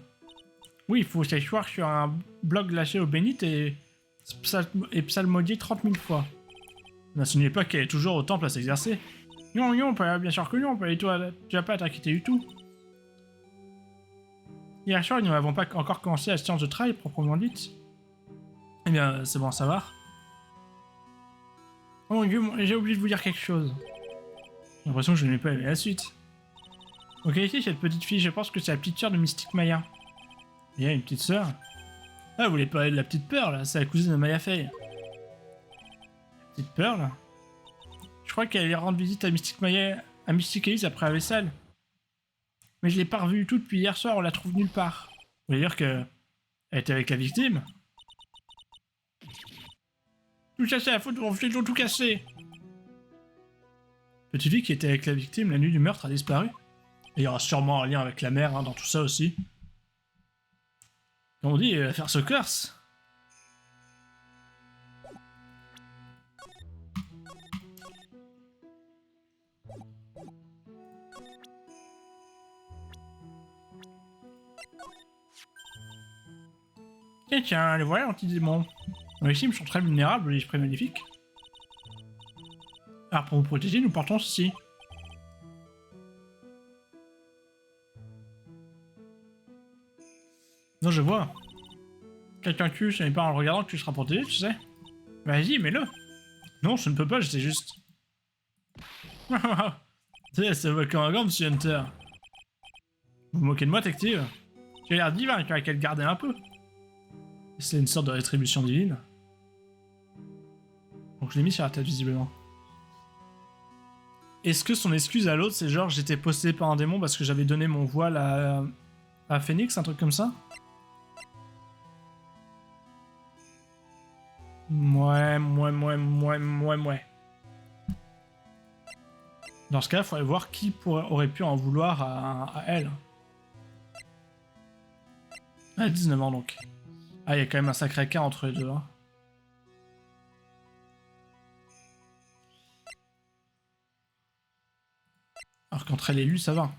Speaker 1: Oui, il faut s'asseoir sur un bloc glacé au bénite et psalmodier 30 000 fois. Mais à ce n'est pas qu'elle est toujours au temple à s'exercer. Non, non, bien sûr que non, et toi, tu vas pas t'inquiéter du tout. Hier soir, nous n'avons pas encore commencé la séance de travail proprement dite. Eh bien, c'est bon à savoir. Oh mon dieu, j'ai oublié de vous dire quelque chose. J'ai l'impression que je n'ai pas aimé la suite. Ok, ici, cette petite fille, je pense que c'est la petite sœur de Mystique Maya. Il y a une petite sœur. Ah, vous voulez parler de la petite Pearl, c'est la cousine de Maya Fey. Petite Pearl? Je crois qu'elle allait rendre visite à Mystique Maya, à Mystique Elise après la vaisselle. Mais je l'ai pas revue du tout depuis hier soir, on la trouve nulle part. Vous voulez dire que... elle était avec la victime? Tout ça, c'est la faute de mon fils, ils ont tout cassé. Petite fille qui était avec la victime la nuit du meurtre a disparu. Et il y aura sûrement un lien avec la mère dans tout ça aussi. Comme on dit, l'affaire se corse. Tiens, les voilà, anti-démons. Les victimes sont très vulnérables aux esprits maléfiques. Alors pour vous protéger, nous portons ceci. Non, je vois. Quelqu'un tue, ce n'est pas en le regardant que tu seras protégé, tu sais. Vas-y, mets-le. Non, je ne peux pas, j'étais juste... Tu sais, ça va comme un gant, monsieur Hunter. Vous vous moquez de moi, détective? Tu as l'air divin, tu aurais qu'à le garder un peu. C'est une sorte de rétribution divine. Donc je l'ai mis sur la tête, visiblement. Est-ce que son excuse à l'autre, c'est genre j'étais possédé par un démon parce que j'avais donné mon voile à Phoenix, un truc comme ça? Ouais. Dans ce cas, il faudrait voir qui aurait pu en vouloir à elle. Ah, 19 ans donc. Ah, il y a quand même un sacré écart entre les deux. Hein. Alors qu'entre elle et lui, ça va.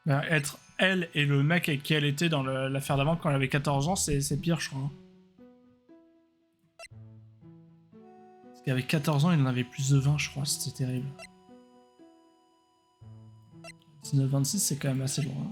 Speaker 1: Ben, être elle et le mec avec qui elle était dans l'affaire d'avant quand elle avait 14 ans, c'est pire, je crois. Hein. qu'avec 14 ans, il en avait plus de 20, je crois, c'était terrible. 19-26, c'est quand même assez loin.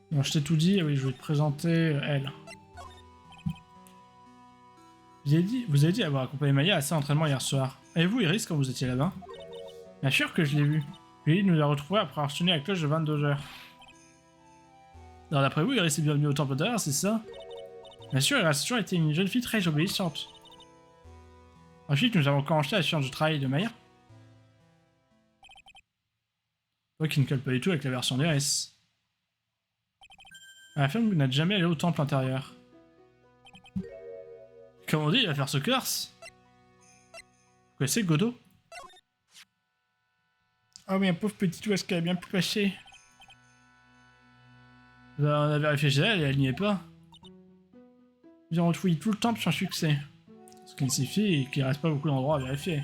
Speaker 1: Bon, je t'ai tout dit, oui, je vais te présenter elle. Vous avez dit avoir accompagné Maya à cet entraînement hier soir. Avez-vous Iris quand vous étiez là-bas? Bien sûr que je l'ai vue. Puis il nous a retrouvés après avoir sonné la cloche de 22h. Alors d'après vous, Iris est bienvenue au temple d'heure, c'est ça? Bien sûr, Iris a toujours été une jeune fille très obéissante. Ensuite, nous avons commencé la séance de travail de Maya. Toi qui ne colle pas du tout avec la version d'Iris. À la fin, vous n'êtes jamais allé au temple intérieur. Comme on dit, il va faire ce curse. Vous connaissez Godot? Oh mais un pauvre petit, où est-ce qu'elle a bien pu passer? Ben, on a vérifié chez elle et elle n'y est pas. Nous avons fouillé tout le temple sans succès. Ce qui signifie qu'il ne reste pas beaucoup d'endroits à vérifier.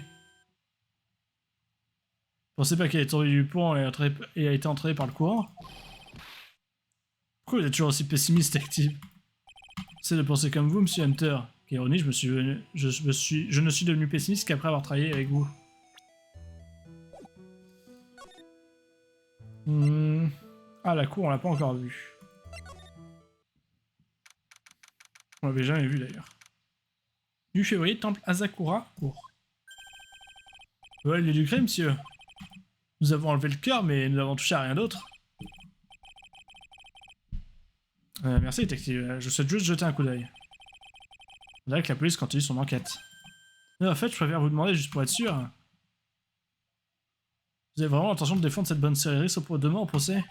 Speaker 1: Pensez pas qu'elle est tombée du pont et a été entraînée par le courant? Pourquoi vous êtes toujours aussi pessimiste, Active? C'est de penser comme vous, Monsieur Hunter. Quelle ironie, je ne suis devenu pessimiste qu'après avoir travaillé avec vous. Ah, la cour, on l'a pas encore vue. On l'avait jamais vue d'ailleurs. Du février, temple Asakura, cour. Ouais, il y a du crime, monsieur. Nous avons enlevé le cœur, mais nous n'avons touché à rien d'autre. Merci, détective. Je souhaite juste jeter un coup d'œil. On dirait que la police continue son enquête. Mais en fait, je préfère vous demander, juste pour être sûr. Vous avez vraiment l'intention de défendre cette bonne série demain au procès?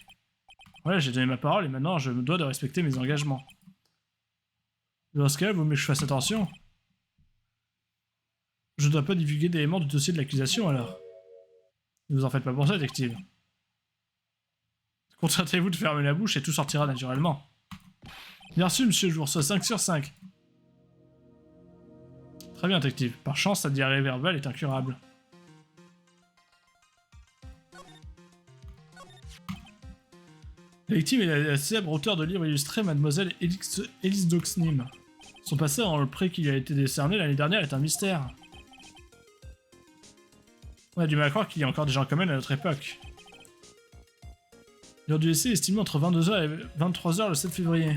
Speaker 1: Ouais, j'ai donné ma parole et maintenant je me dois de respecter mes engagements. Dans ce cas, vaut mieux que je fasse attention. Je ne dois pas divulguer d'éléments du dossier de l'accusation alors. Ne vous en faites pas pour ça, détective. Contentez-vous de fermer la bouche et tout sortira naturellement. Bien sûr, monsieur, je vous reçois 5 sur 5. Très bien, détective. Par chance, sa diarrhée verbale est incurable. La victime est la célèbre auteure de livres illustrés, Mademoiselle Elise Doxnim. Son passé dans le prix qui lui a été décerné l'année dernière est un mystère. On a du mal à croire qu'il y a encore des gens comme elle à notre époque. L'heure du décès est estimée entre 22h et 23h le 7 février.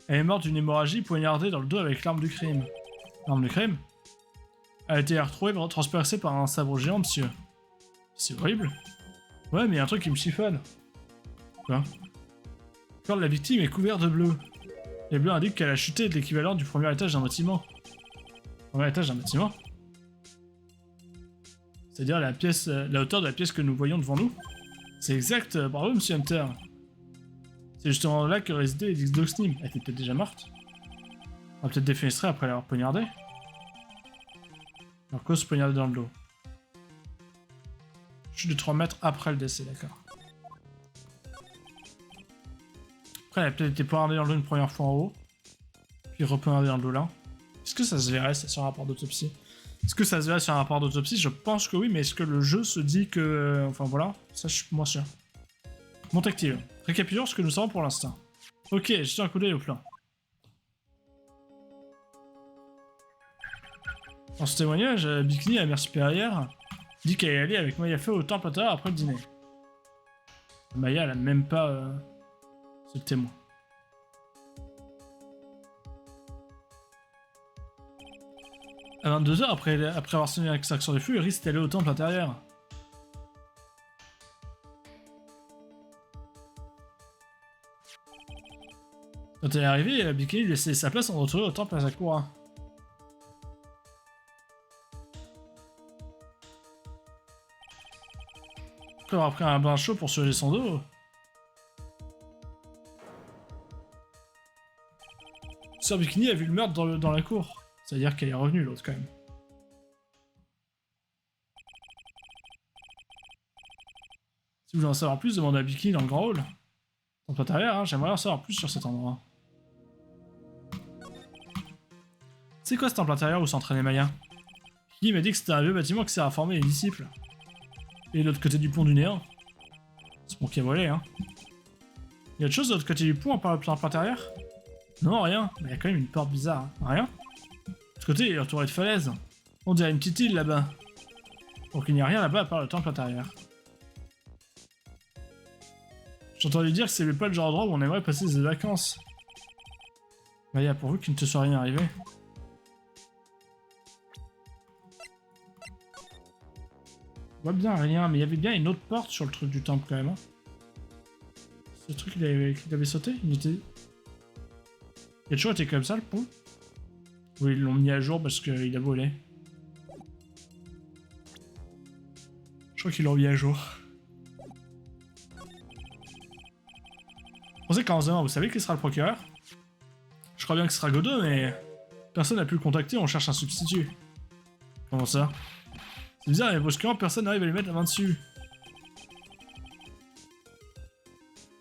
Speaker 1: Elle est morte d'une hémorragie poignardée dans le dos avec l'arme du crime. L'arme du crime? Elle a été retrouvée transpercée par un sabre géant, monsieur. C'est horrible. Ouais, mais il y a un truc qui me chiffonne. Quoi? Le corps de la victime est couvert de bleu. Les bleus indiquent qu'elle a chuté de l'équivalent du premier étage d'un bâtiment. Premier étage d'un bâtiment? C'est-à-dire la hauteur de la pièce que nous voyons devant nous? C'est exact, bravo monsieur Hunter. C'est justement là que résidait Elise Doxnim. Elle était peut-être déjà morte. On va peut-être défenestrer après l'avoir poignardée. Alors cause poignardée dans le dos. Chute de 3 mètres après le décès, d'accord. Après, elle a peut-être été poignardée dans le dos une première fois en haut. Puis repoignardée dans le dos là. Est-ce que ça se verrait, ça, sur un rapport d'autopsie? Est-ce que ça se verrait sur un rapport d'autopsie? Je pense que oui, mais est-ce que le jeu se dit que... Enfin voilà, ça je suis moins sûr. Monte active. Récapitulons ce que nous savons pour l'instant. Ok, jetez un coup d'œil au plan. Dans ce témoignage, Bikini, la mère supérieure, dit qu'elle est allée avec Maya Feu au temple intérieur après le dîner. Maya, elle a même pas... c'est le témoin. À 22h, après avoir sonné l'extraction des flux, Iris est allée au temple intérieur. Quand elle est arrivée, Bikini lui a laissé sa place en retournant au temple Asakura. Après avoir pris un bain chaud pour soulager son dos. Sœur Bikini a vu le meurtre dans la cour. C'est-à-dire qu'elle est revenue, l'autre, quand même. Si vous voulez en savoir plus, demandez à Biki dans le grand hall. Temple intérieur, hein, j'aimerais en savoir plus sur cet endroit. C'est quoi ce temple intérieur où s'entraînait Maya? Biki m'a dit que c'était un vieux bâtiment qui sert à former les disciples. Et de l'autre côté du pont du néant. C'est pour qui a volé, hein. Il y a autre chose de l'autre côté du pont à part le temple intérieur? Non, rien. Mais il y a quand même une porte bizarre. Hein. Rien? De l'autre côté, il est entouré de falaises. On dirait une petite île là-bas. Donc il n'y a rien là-bas à part le temple intérieur. J'ai entendu dire que c'est pas le genre d'endroit où on aimerait passer des vacances. Maya, pourvu qu'il ne te soit rien arrivé. Je vois bien rien, mais il y avait bien une autre porte sur le truc du temple quand même. Hein. Ce truc qu'il avait sauté, il était... Il a toujours été comme ça le pont? Oui, ils l'ont mis à jour parce qu'il a volé. Je crois qu'ils l'ont mis à jour. Pensez qu'en se demandant, vous savez qui sera le procureur? Je crois bien que ce sera Godot, mais personne n'a pu le contacter, on cherche un substitut. Comment ça? C'est bizarre, mais brusquement, personne n'arrive à lui mettre la main dessus.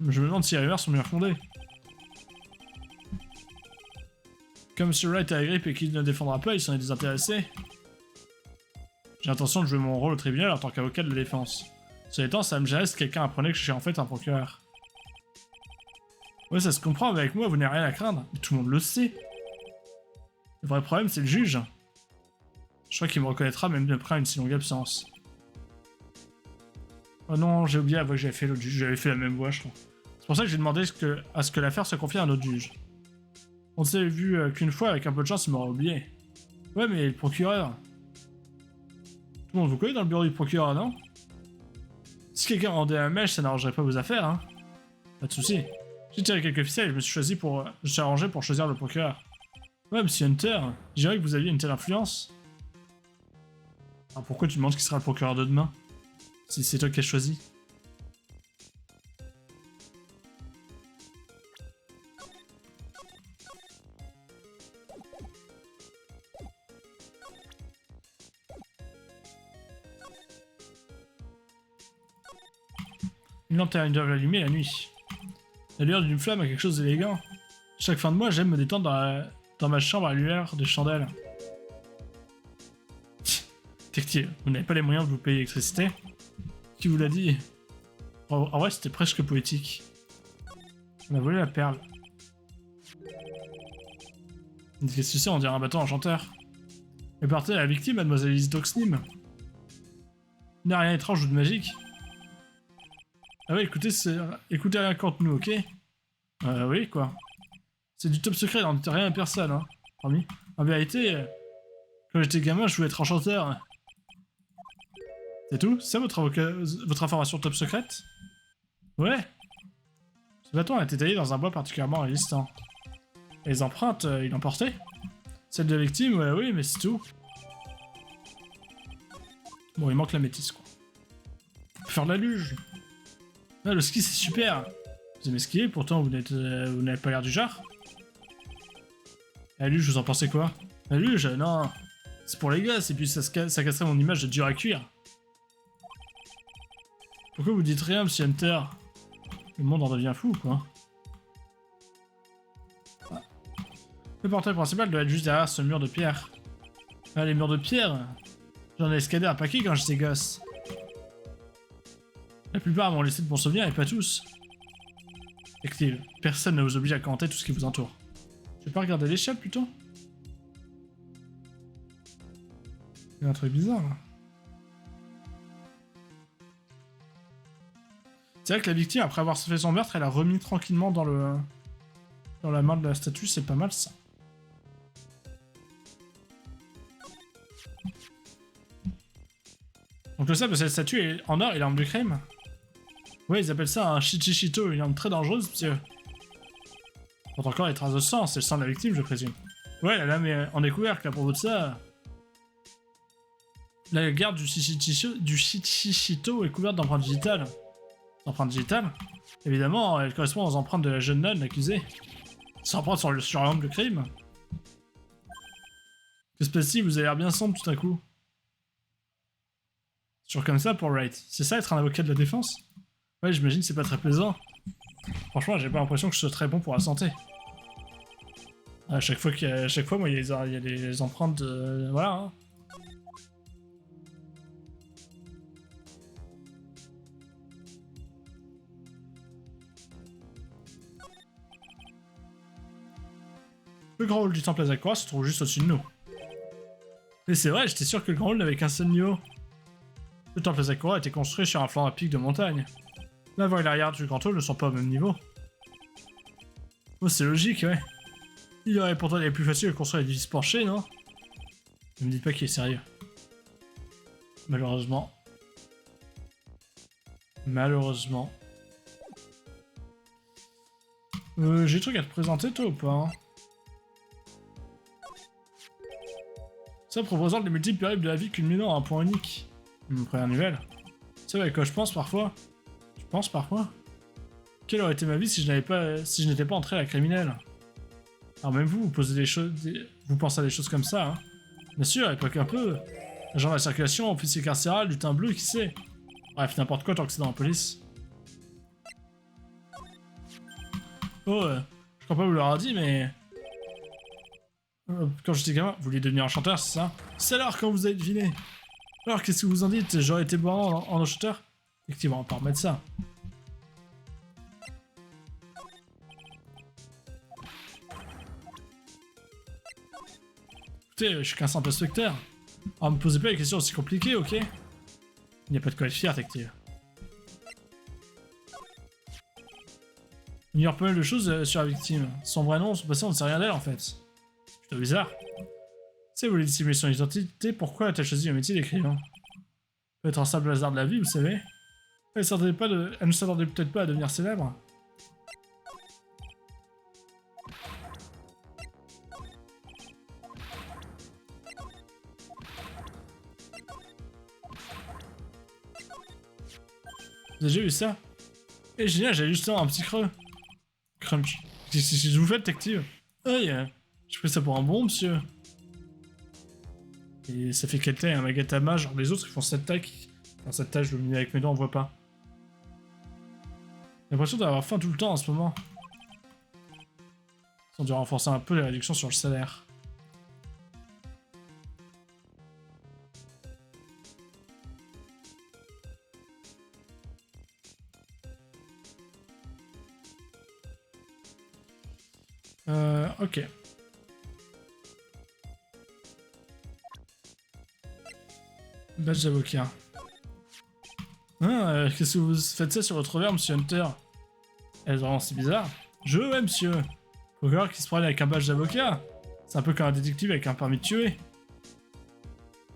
Speaker 1: Je me demande si les rumeurs sont bien fondées. Comme M. Wright a la grippe et qu'il ne défendra pas, il s'en est désintéressé. J'ai l'intention de jouer mon rôle au tribunal en tant qu'avocat de la défense. Cela étant, ça me gênerait si quelqu'un apprenait que je suis en fait un procureur. Ouais, ça se comprend, mais avec moi, vous n'avez rien à craindre. Mais tout le monde le sait. Le vrai problème, c'est le juge. Je crois qu'il me reconnaîtra même après une si longue absence. Oh non, j'ai oublié la voix que j'avais fait l'autre juge. J'avais fait la même voix, je crois. C'est pour ça que j'ai demandé à ce que l'affaire soit confiée à un autre juge. On s'est vu qu'une fois, avec un peu de chance, il m'aurait oublié. Ouais, mais le procureur... Tout le monde vous connaît dans le bureau du procureur, non? Si quelqu'un rendait un mèche, ça n'arrangerait pas vos affaires, hein. Pas de soucis. J'ai tiré quelques ficelles et je me suis arrangé pour choisir le procureur. Ouais, monsieur Hunter, je dirais que vous aviez une telle influence. Alors pourquoi tu demandes qui sera le procureur de demain? Si c'est toi qui as choisi. Une lanterne doit l'allumer la nuit. La lueur d'une flamme a quelque chose d'élégant. Chaque fin de mois, j'aime me détendre dans ma chambre à la lueur des chandelles. Détective, vous n'avez pas les moyens de vous payer l'électricité? Qui vous l'a dit? En vrai, c'était presque poétique. On a volé la perle. Qu'est-ce que tu sais, on dirait un bateau enchanteur. Mais partez à la victime, mademoiselle Elise Doxnim. Il n'y a rien d'étrange ou de magique. Ah ouais, écoutez rien contre nous, ok? Oui, quoi. C'est du top secret, on ne dit rien à personne, hein. Promis. En vérité, quand j'étais gamin, je voulais être enchanteur. C'est tout? C'est ça votre information top secrète? Ouais. Ce bâton a été taillé dans un bois particulièrement résistant. Et les empreintes, il l'emportait? Celle de la victime, ouais, oui, mais c'est tout. Bon, il manque la métisse, quoi. On peut faire de la luge. Ah, le ski, c'est super. Vous aimez skier, pourtant vous n'avez pas l'air du genre. La luge, vous en pensez quoi? La luge, non. C'est pour les gosses, et puis ça casserait mon image de dur à cuire. Pourquoi vous dites rien, monsieur Hunter? Le monde en devient fou, quoi. Ah. Le portail principal doit être juste derrière ce mur de pierre. Ah, les murs de pierre? J'en ai escaladé un paquet quand j'étais gosse. La plupart m'ont laissé de bons souvenirs et pas tous. Effectivement, personne ne vous oblige à commenter tout ce qui vous entoure. Je vais pas regarder l'échelle plutôt? Il y a un truc bizarre là. C'est vrai que la victime, après avoir fait son meurtre, elle a remis tranquillement dans la main de la statue, c'est pas mal ça. Donc le sable de cette statue est en or et l'arme de crème. Ouais, ils appellent ça un Shichishito, une arme très dangereuse, monsieur. Pourtant encore les traces de sang, c'est le sang de la victime, je présume. Ouais, la lame est en découverte, là, pour de ça. La garde du Shichishito est couverte d'empreintes digitales. Empreintes digitales? Évidemment, elles correspondent aux empreintes de la jeune nonne accusée. Ces empreintes sur l'arme de crime. Que se passe-t-il? Vous avez l'air bien sombre tout à coup. Toujours comme ça pour Wright. C'est ça être un avocat de la défense? Ouais, j'imagine que c'est pas très plaisant. Franchement, j'ai pas l'impression que je sois très bon pour la santé. À chaque fois, moi, il y a des empreintes de... Voilà, hein. Le grand hall du temple Azakura se trouve juste au-dessus de nous. Et c'est vrai, j'étais sûr que le grand hall n'avait qu'un seul niveau. Le temple Azakura a été construit sur un flanc à pic de montagne. L'avant et l'arrière du grand hall ne sont pas au même niveau. Oh, c'est logique, ouais. Il aurait pourtant été plus facile de construire l'édifice penché, non? Ne me dites pas qu'il est sérieux. Malheureusement. Malheureusement. J'ai des trucs à te présenter, toi, ou pas, hein? Ça proposant les multiples périodes de la vie culminant à un point unique. Première nouvelle. C'est vrai, à quoi je pense parfois. Je pense parfois. Quelle aurait été ma vie si je n'étais pas entré à la criminelle? Alors même vous posez des choses, vous pensez à des choses comme ça, hein? Bien sûr, et pas qu'un peu. Agent de la circulation, officier carcéral, lutin bleu, qui sait? Bref, n'importe quoi tant que c'est dans la police. Oh, je crois pas vous l'avoir dit, mais... quand j'étais gamin, vous vouliez devenir un chanteur, c'est ça? C'est alors quand vous avez deviné. Alors, qu'est-ce que vous en dites? J'aurais été bon en chanteur? Effectivement, on peut remettre ça. Écoutez, je suis qu'un simple inspecteur. Alors, me posez pas des questions aussi compliquées, ok? Il n'y a pas de quoi être fier, détective. Il ignore pas mal de choses sur la victime. Son vrai nom, son passé, on ne sait rien d'elle en fait. C'est plutôt bizarre. Si vous voulez dissimuler son identité, pourquoi a-t-elle choisi le métier d'écrivain? Peut-être un simple hasard de la vie, vous savez. Elle ne s'attendait peut-être pas à devenir célèbre. Vous avez déjà vu ça? Eh génial, j'ai justement un petit creux. Crunch. Qu'est-ce que vous faites, détective? Oui, je pris ça pour un bon, monsieur. Et ça fait quelle taille un magatama? Genre les autres ils font cette taille. Enfin, cette taille, je le mets avec mes doigts, on voit pas. J'ai l'impression d'avoir faim tout le temps en ce moment. On dû renforcer un peu les réductions sur le salaire. Ok. Badge d'avocat. Qu'est-ce que vous faites ça sur votre verre, monsieur Hunter? Eh, vraiment, c'est bizarre. Ouais, monsieur. Procureur qui se promène avec un badge d'avocat. C'est un peu comme un détective avec un permis de tuer.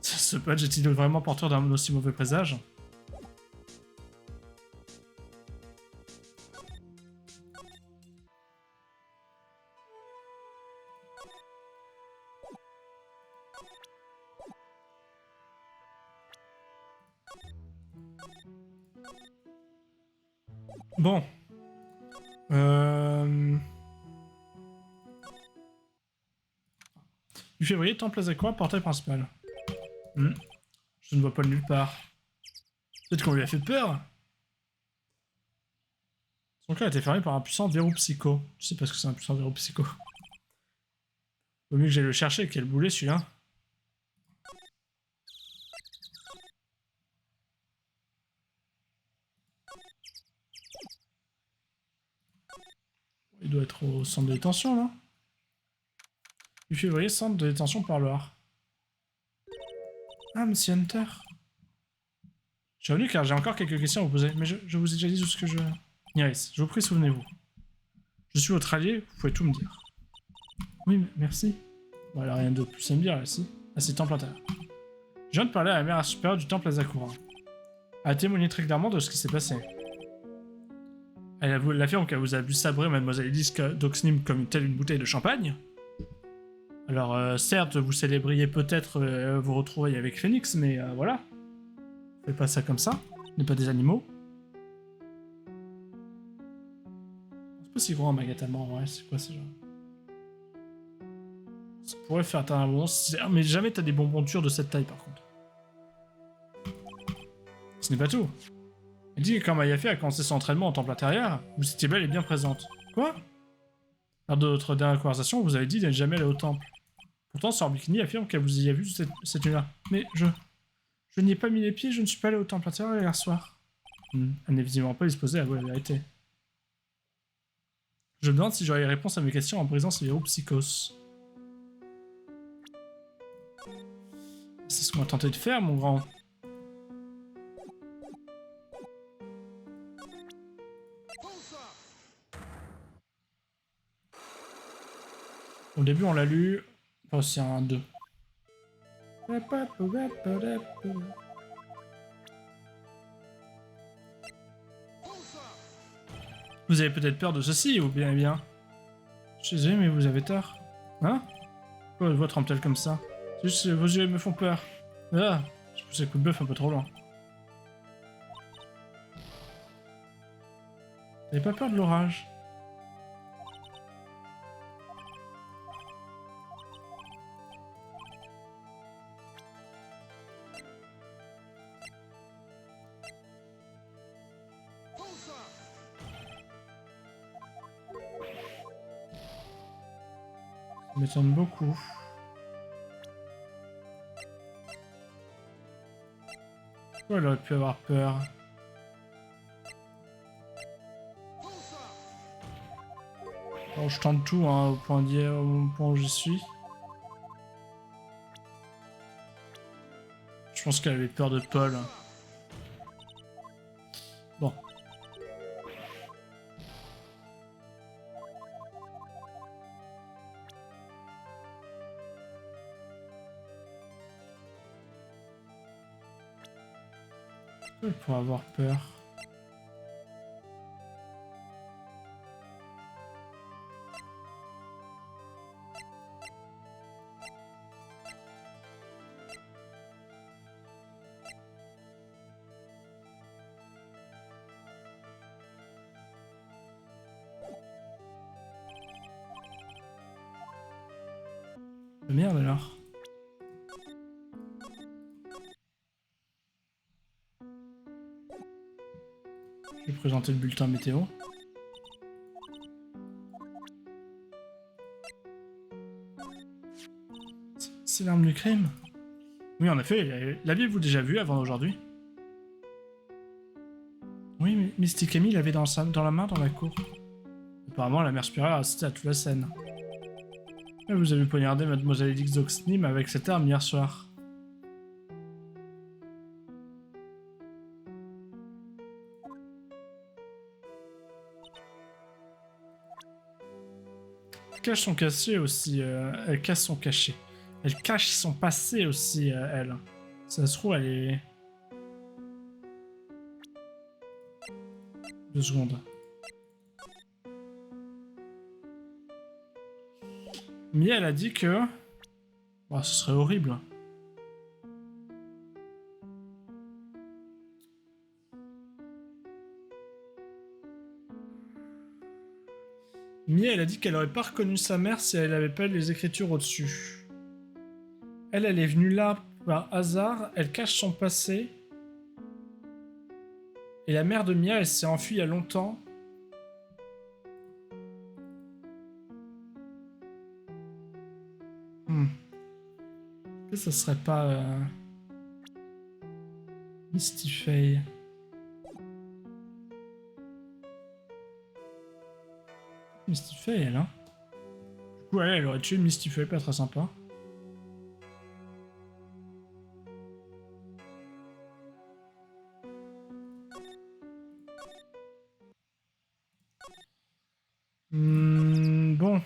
Speaker 1: Ce badge est-il vraiment porteur d'un aussi mauvais présage? Bon. Du février, Temple Azakura, portail principal. Je ne vois pas nulle part. Peut-être qu'on lui a fait peur. Son cœur a été fermé par un puissant verrou psycho. Je sais pas ce que c'est un puissant verrou psycho. Vaut mieux que j'aille le chercher, quel boulet celui-là. Il doit être au centre de détention, là. Du février, centre de détention par Loire. Ah, monsieur Hunter. Je suis revenu car j'ai encore quelques questions à vous poser, mais je vous ai déjà dit tout ce que je... Iris, je vous prie, souvenez-vous. Je suis votre allié, vous pouvez tout me dire. Oui, merci. Bon, elle a rien de plus à me dire, là, si. Ah, c'est temple intérieur. Je viens de parler à la mère supérieure du temple Azakura. Elle a témoigné très clairement de ce qui s'est passé. Elle affirme qu'elle vous a vu sabrer Mademoiselle Elise d'Oxnim comme telle une bouteille de champagne. Alors, certes, vous célébriez peut-être vos retrouvailles avec Phoenix, mais voilà. Faites pas ça comme ça. On n'est pas des animaux. C'est pas si gros un magatama, ouais, c'est quoi ce genre? Ça pourrait faire un bonbon, mais jamais t'as des bonbons durs de cette taille par contre. Ce n'est pas tout. Elle dit que quand Mayafi a commencé son entraînement en temple intérieur, vous étiez belle et bien présente. Quoi? Lors de notre dernière conversation, vous avez dit de ne jamais aller au temple. Pourtant, Sœur Bikini affirme qu'elle vous y a vu cette nuit-là. Mais je n'y ai pas mis les pieds, je ne suis pas allé au temple intérieur hier soir. Elle n'est visiblement pas disposée à avouer la vérité. Je me demande si j'aurai réponse à mes questions en brisant ce verrou psychos. C'est ce qu'on va tenter de faire, mon grand. Au début, on l'a lu. Oh, c'est un 2. Vous avez peut-être peur de ceci, ou bien. Je suis désolé, mais vous avez tort. Hein? Pourquoi votre voix tremble-t-elle comme ça? C'est juste que vos yeux me font peur. Ah, je pousse le coup de bœuf un peu trop loin. Vous n'avez pas peur de l'orage? Ça m'étonne beaucoup. Pourquoi elle aurait pu avoir peur? Bon, je tente tout hein, au point où j'y suis. Je pense qu'elle avait peur de Paul. Bon. Elle pourrait avoir peur. Merde alors. Je vais présenter le bulletin météo. C'est l'arme du crime? Oui, en effet, l'aviez-vous déjà vu avant aujourd'hui? Oui, mais Mystic Amy l'avait dans la main dans la cour. Apparemment, la mère supérieure a assisté à toute la scène. Et vous avez poignardé Mademoiselle Edix d'Oxnim avec cette arme hier soir. Cache son cachet aussi, elle cache son cachet. Elle cache son passé aussi, elle. Ça se trouve, elle est... 2 secondes. Mia, elle a dit que... Bon, ce serait horrible. Mia, elle a dit qu'elle aurait pas reconnu sa mère si elle avait pas les écritures au-dessus. Elle est venue là par hasard, elle cache son passé. Et la mère de Mia, elle s'est enfuie il y a longtemps. Est-ce que ça serait pas... Misty Faye. Misty Faye, elle, hein. Du coup, elle aurait tué Misty Faye, pas très sympa. Bon.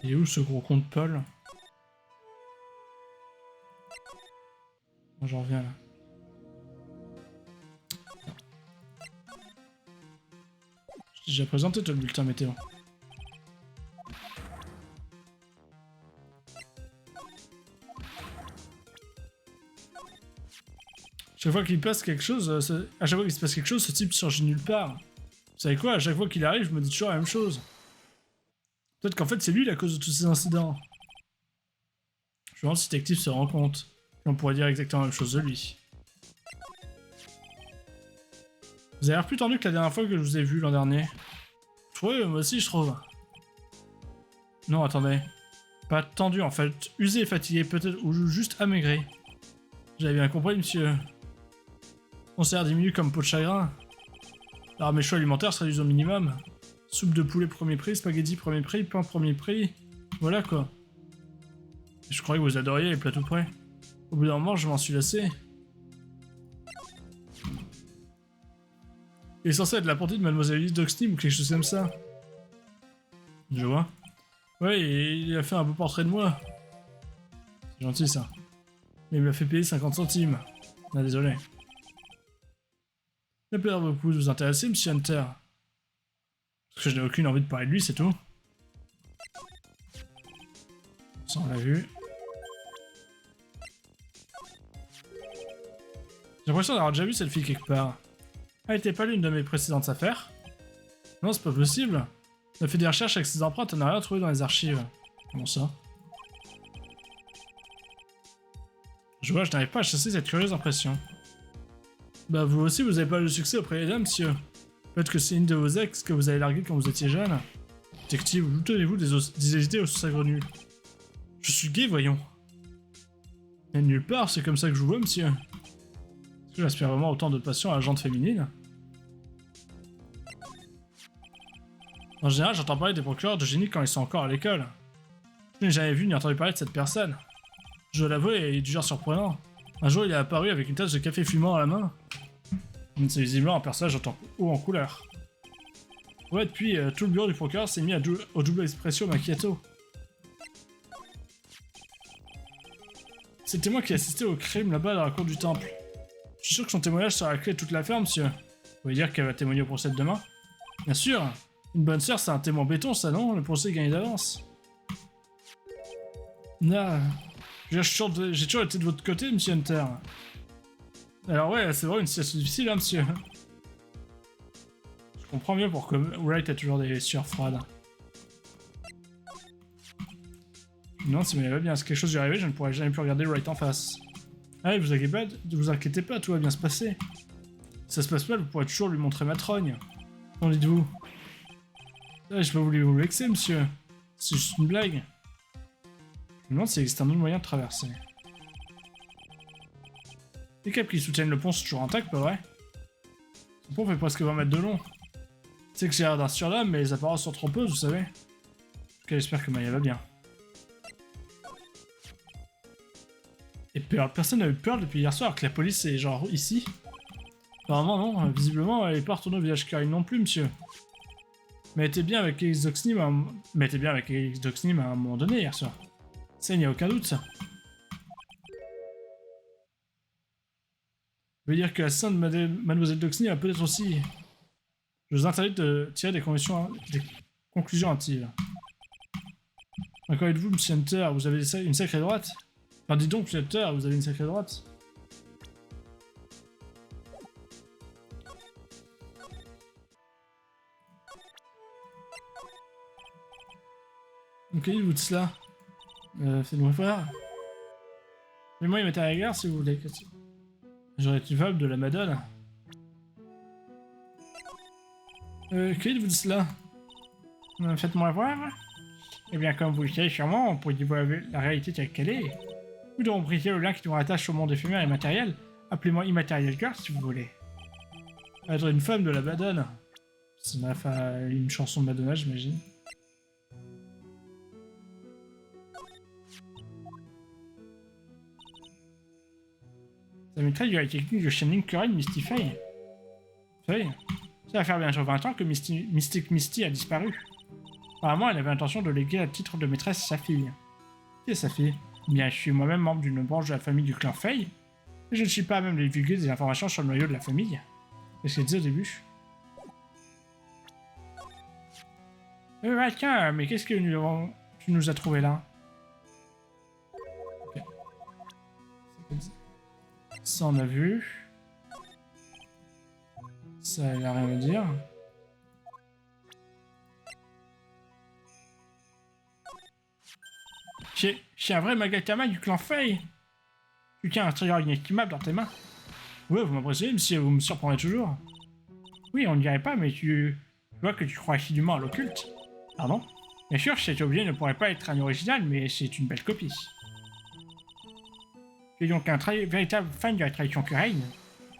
Speaker 1: Il est où ce gros con de Paul? Bon, j'en reviens là. J'ai déjà présenté toi le bulletin météo. Chaque fois qu'il passe quelque chose, à chaque fois qu'il se passe quelque chose, ce type surgit nulle part. Vous savez quoi, à chaque fois qu'il arrive, je me dis toujours la même chose. Peut-être qu'en fait c'est lui la cause de tous ces incidents. Je me demande si Détective se rend compte. Et on pourrait dire exactement la même chose de lui. Vous avez l'air plus tendu que la dernière fois que je vous ai vu l'an dernier. Oui, moi aussi je trouve. Non, attendez. Pas tendu en fait. Usé, fatigué peut-être, ou juste amaigri. J'avais bien compris, monsieur. On sert 10 minutes comme peau de chagrin. Alors mes choix alimentaires seraient du au minimum. Soupe de poulet premier prix, spaghetti premier prix, pain premier prix. Voilà quoi. Et je croyais que vous adoriez les plats tout prêts. Au bout d'un moment, je m'en suis lassé. Il est censé être la portée de Mademoiselle Elise Doxney ou quelque chose comme ça. Je vois. Ouais, et il a fait un beau portrait de moi. C'est gentil ça. Mais il m'a fait payer 50 centimes. Ah, désolé. Ça peut l'air beaucoup de vous intéresser, monsieur Hunter. Parce que je n'ai aucune envie de parler de lui, c'est tout. Ça, on l'a vu. J'ai l'impression d'avoir déjà vu cette fille quelque part. Elle était pas l'une de mes précédentes affaires? Non, c'est pas possible. Elle a fait des recherches avec ses empreintes, elle n'a rien trouvé dans les archives. Comment ça? Je vois, je n'arrive pas à chasser cette curieuse impression. Bah vous aussi, vous avez pas eu le succès auprès des dames, monsieur. Peut-être que c'est une de vos ex que vous avez larguée quand vous étiez jeune. Détective, où tenez-vous des idées aux saugrenues? Je suis gay, voyons. Mais nulle part, c'est comme ça que je vous vois, monsieur. Est-ce que j'aspire vraiment autant de passion à la jante féminine? En général, j'entends parler des procureurs de génie quand ils sont encore à l'école. Je n'ai jamais vu ni entendu parler de cette personne. Je dois l'avouer, il est du genre surprenant. Un jour, il est apparu avec une tasse de café fumant à la main. C'est visiblement un personnage haut en couleur. Ouais, depuis, tout le bureau du procureur s'est mis au double espresso macchiato. C'était moi qui assistais au crime là-bas dans la cour du temple. Je suis sûr que son témoignage sera la clé de toute l'affaire, monsieur. Vous voulez dire qu'elle va témoigner au procès de demain? Bien sûr. Une bonne sœur, c'est un témoin béton, ça, non? Le procès est gagné d'avance. Ah, j'ai toujours été de votre côté, monsieur Hunter. Alors ouais, c'est vraiment une situation difficile, hein, monsieur. Je comprends mieux pourquoi Wright a toujours des sueurs froides. Non, si ça va bien, si quelque chose lui arrivait, je ne pourrais jamais plus regarder Wright en face. Ah, vous inquiétez pas, tout va bien se passer. Si ça se passe mal, vous pourrez toujours lui montrer ma trogne. Qu'en dites-vous? Ah, j'ai pas voulu vous vexer, monsieur. C'est juste une blague. Je me demande s'il existe un autre moyen de traverser. Les câbles qui soutiennent le pont sont toujours intacts, pas vrai? Ce pont fait presque 20 mètres de long. C'est que j'ai l'air d'un surhomme, mais les apparences sont trompeuses, vous savez. En tout cas, j'espère que Maya va bien. Et personne n'a eu peur depuis hier soir, que la police est genre ici. Apparemment non, visiblement elle est pas retournée au village Karin non plus, monsieur. Mais elle était bien avec Elix Doxney à un moment donné hier soir. Ça, il n'y a aucun doute, ça. Ça veut dire que la sainte Mademoiselle Doxney a peut-être aussi... Je vous interdis de tirer des conclusions hâtives. Encore êtes-vous, monsieur Hunter, vous avez une sacrée droite? Enfin, dis donc, monsieur Hunter, vous avez une sacrée droite. Ok, vous de cela. Faites-moi voir. Mais moi, il m'était à la gare si vous voulez. J'aurais été fable de la Madone. Que dites-vous de cela? Faites-moi voir. Eh bien, comme vous le savez sûrement, pour y voir la réalité telle qu'elle est, nous devons briser le lien qui nous rattache au monde éphémère et matériel. Appelez-moi Immaterial Girl si vous voulez. Être une femme de la Madone. C'est une chanson de Madonna, j'imagine. Ça maîtrise de la technique de channeling Corinne Mystify. Vous savez, ça va faire bientôt 20 ans que Mystic Misty a disparu. Apparemment, elle avait l'intention de léguer à titre de maîtresse sa fille. Qui est sa fille? Eh bien, je suis moi-même membre d'une branche de la famille du clan Fey, et je ne suis pas à même de divulguer des informations sur le noyau de la famille. Qu'est-ce qu'elle disait au début? Tiens, mais qu'est-ce que tu nous as trouvé là? Okay. Ça, on a vu. Ça, il a rien à dire. Chez un vrai Magatama du clan Fei. Tu tiens un trésor inestimable dans tes mains. Ouais, vous m'impressionnez, monsieur, vous me surprendrez toujours. Oui, on ne dirait pas, mais je vois que tu crois assidûment à l'occulte. Pardon? Bien sûr, cet objet ne pourrait pas être un original, mais c'est une belle copie. Tu es donc un véritable fan de la tradition Kurain.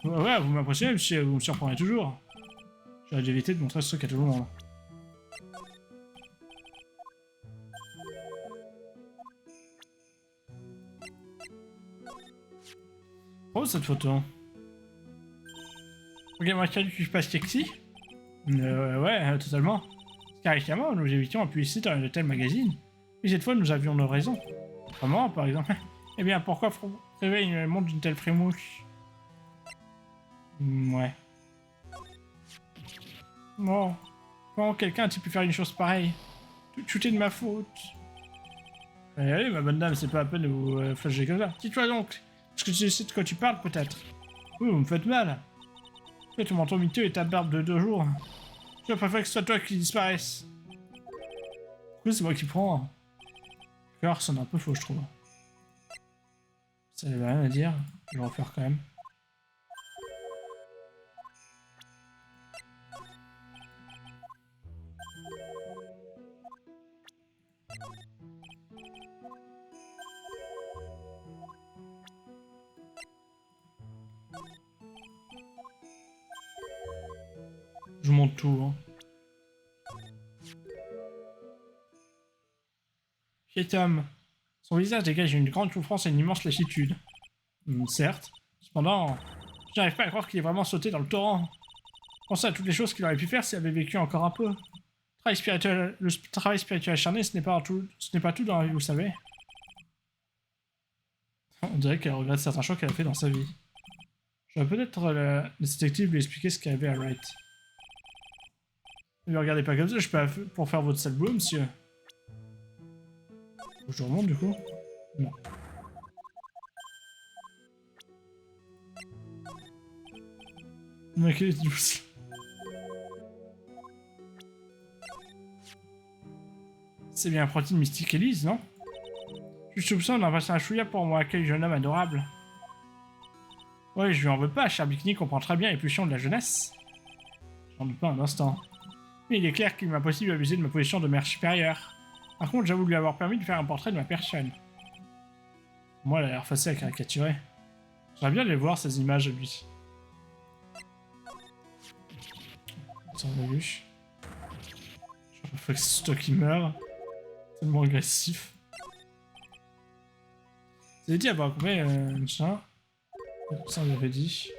Speaker 1: Ouais, vous m'impressionnez, monsieur, vous me surprendrez toujours. J'aurais dû éviter de montrer ce truc à tout le monde. Oh, cette photo. Regarde-moi, tu passes sexy? Ouais, totalement. Car récemment, nous évitions à publicité dans de tels magazines. Et cette fois, nous avions nos raisons. Comment, par exemple? Eh bien, pourquoi rêver le monde d'une telle frémouche? Ouais. Bon. Comment quelqu'un a-t-il pu faire une chose pareille? Tout est de ma faute. Allez, ma bonne dame, c'est pas la peine de vous flasher comme ça. Dis-toi donc. Est-ce que tu sais de quoi tu parles, peut-être? Oui, vous me faites mal. Fais ton manteau miteux et ta barbe de 2 jours. Je préfère que ce soit toi qui disparaisse. Oui, c'est moi qui prends. Le sonne un peu faux, je trouve. Ça n'avait rien à dire. Je vais le refaire quand même. Je monte tout, hein. Cet homme. Son visage dégage une grande souffrance et une immense lassitude. Certes. Cependant, je n'arrive pas à croire qu'il ait vraiment sauté dans le torrent. Pensez à toutes les choses qu'il aurait pu faire s'il avait vécu encore un peu. Le travail spirituel acharné, ce n'est pas tout dans la vie, vous savez. On dirait qu'elle regrette certains choix qu'elle a fait dans sa vie. Je vais peut-être le détective lui expliquer ce qu'il y avait à Wright. Ne me regardez pas comme ça, je peux pour faire votre sale boulot, monsieur. Faut que je remonte du coup? Non. Ok, douce. C'est bien apprenti de Mystique Elise, non? Je soupçonne d'un passé un chouïa pour moi accueil jeune homme adorable. Ouais, je lui en veux pas, cher Bikini comprend très bien les pulsions de la jeunesse. J'en doute pas un instant. Mais il est clair qu'il m'a possible d'abuser de ma position de mère supérieure. Par contre, j'avoue lui avoir permis de faire un portrait de ma personne. Moi, elle a l'air facile à caricaturer. J'aimerais bien les voir, ces images de lui. Attends, on a vu. Je faut que c'est toi qui meurs. Tellement agressif. Vous avez dit avoir combien machin? Ça, on l'avait dit.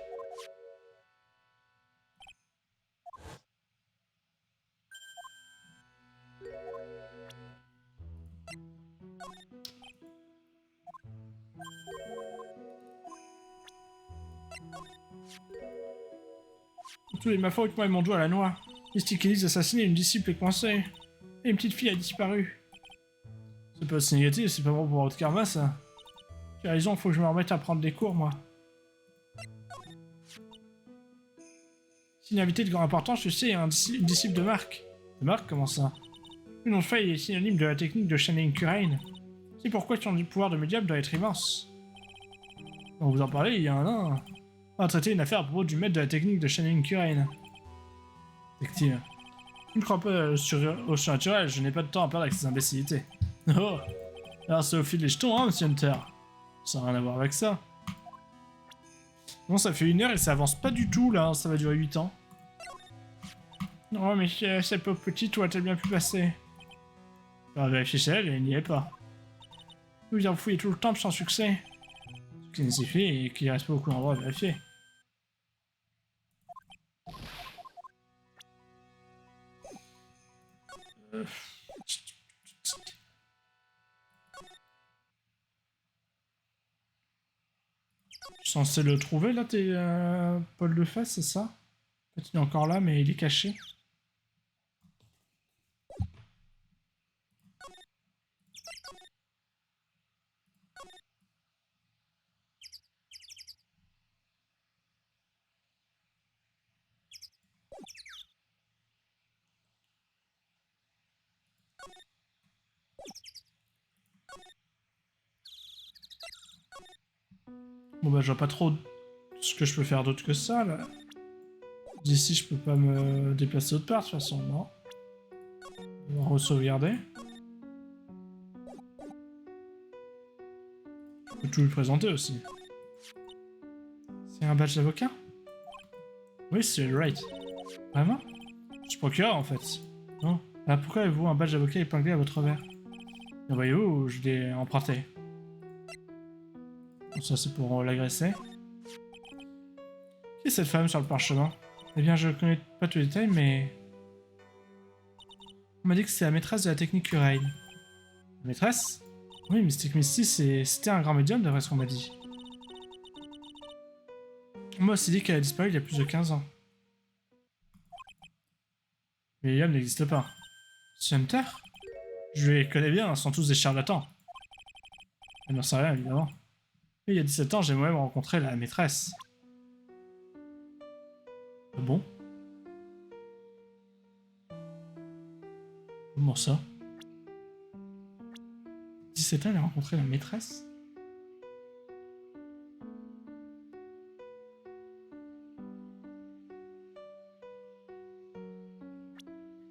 Speaker 1: Tous les ma faute, moi et mon doigt à la noix. Mystique Elise assassiné, une disciple est coincée. Et une petite fille a disparu. C'est pas aussi négatif, c'est pas bon pour votre karma, ça. Tu as raison, faut que je me remette à prendre des cours, moi. C'est une invitée de grande importance, tu sais, une disciple de Marc. De Marc, comment ça? Le nom de Faye est synonyme de la technique de Channeling Kurain. C'est pourquoi son pouvoir de médium doit être immense. On vous en parlait, il y a un an. On a traité une affaire à propos du maître de la technique de Channeling Kurain. Détective. Je ne crois pas au surnaturel, je n'ai pas de temps à perdre avec ces imbécilités. Oh! Alors c'est au fil des jetons, hein, monsieur Hunter? Ça n'a rien à voir avec ça. Bon, ça fait 1 heure et ça avance pas du tout, là, ça va durer 8 ans. Non, mais cette pauvre petite, où a-t-elle bien pu passer? On va vérifier chez elle et elle n'y est pas. Nous avons fouillé tout le temple sans succès. Ce qui signifie qu'il reste pas beaucoup d'endroits à vérifier. Tu es censé le trouver là, tes Paul de face, c'est ça? Peut-être il est encore là, mais il est caché. Bon bah je vois pas trop ce que je peux faire d'autre que ça là. D'ici je peux pas me déplacer autre part de toute façon, non. On va re-sauvegarder. Je peux tout lui présenter aussi. C'est un badge d'avocat? Oui, c'est le right. Vraiment? Je suis procureur en fait. Non. Ah, pourquoi avez-vous un badge d'avocat épinglé à votre verre? Le voyez-vous, je l'ai emprunté. Bon, ça c'est pour l'agresser. Qui est cette femme sur le parchemin? Eh bien, je ne connais pas tous les détails, mais... On m'a dit que c'est la maîtresse de la technique Urail. La maîtresse? Oui, Mystic Misty, c'était un grand médium, d'après ce qu'on m'a dit. On m'a aussi dit qu'elle a disparu il y a plus de 15 ans. Mais les médiums n'existent pas. C'est Hunter? Je les connais bien, ils sont tous des charlatans. Elle n'en sait rien, évidemment. Et il y a 17 ans, j'ai moi-même rencontré la maîtresse. Ah bon? Comment ça? 17 ans, elle a rencontré la maîtresse?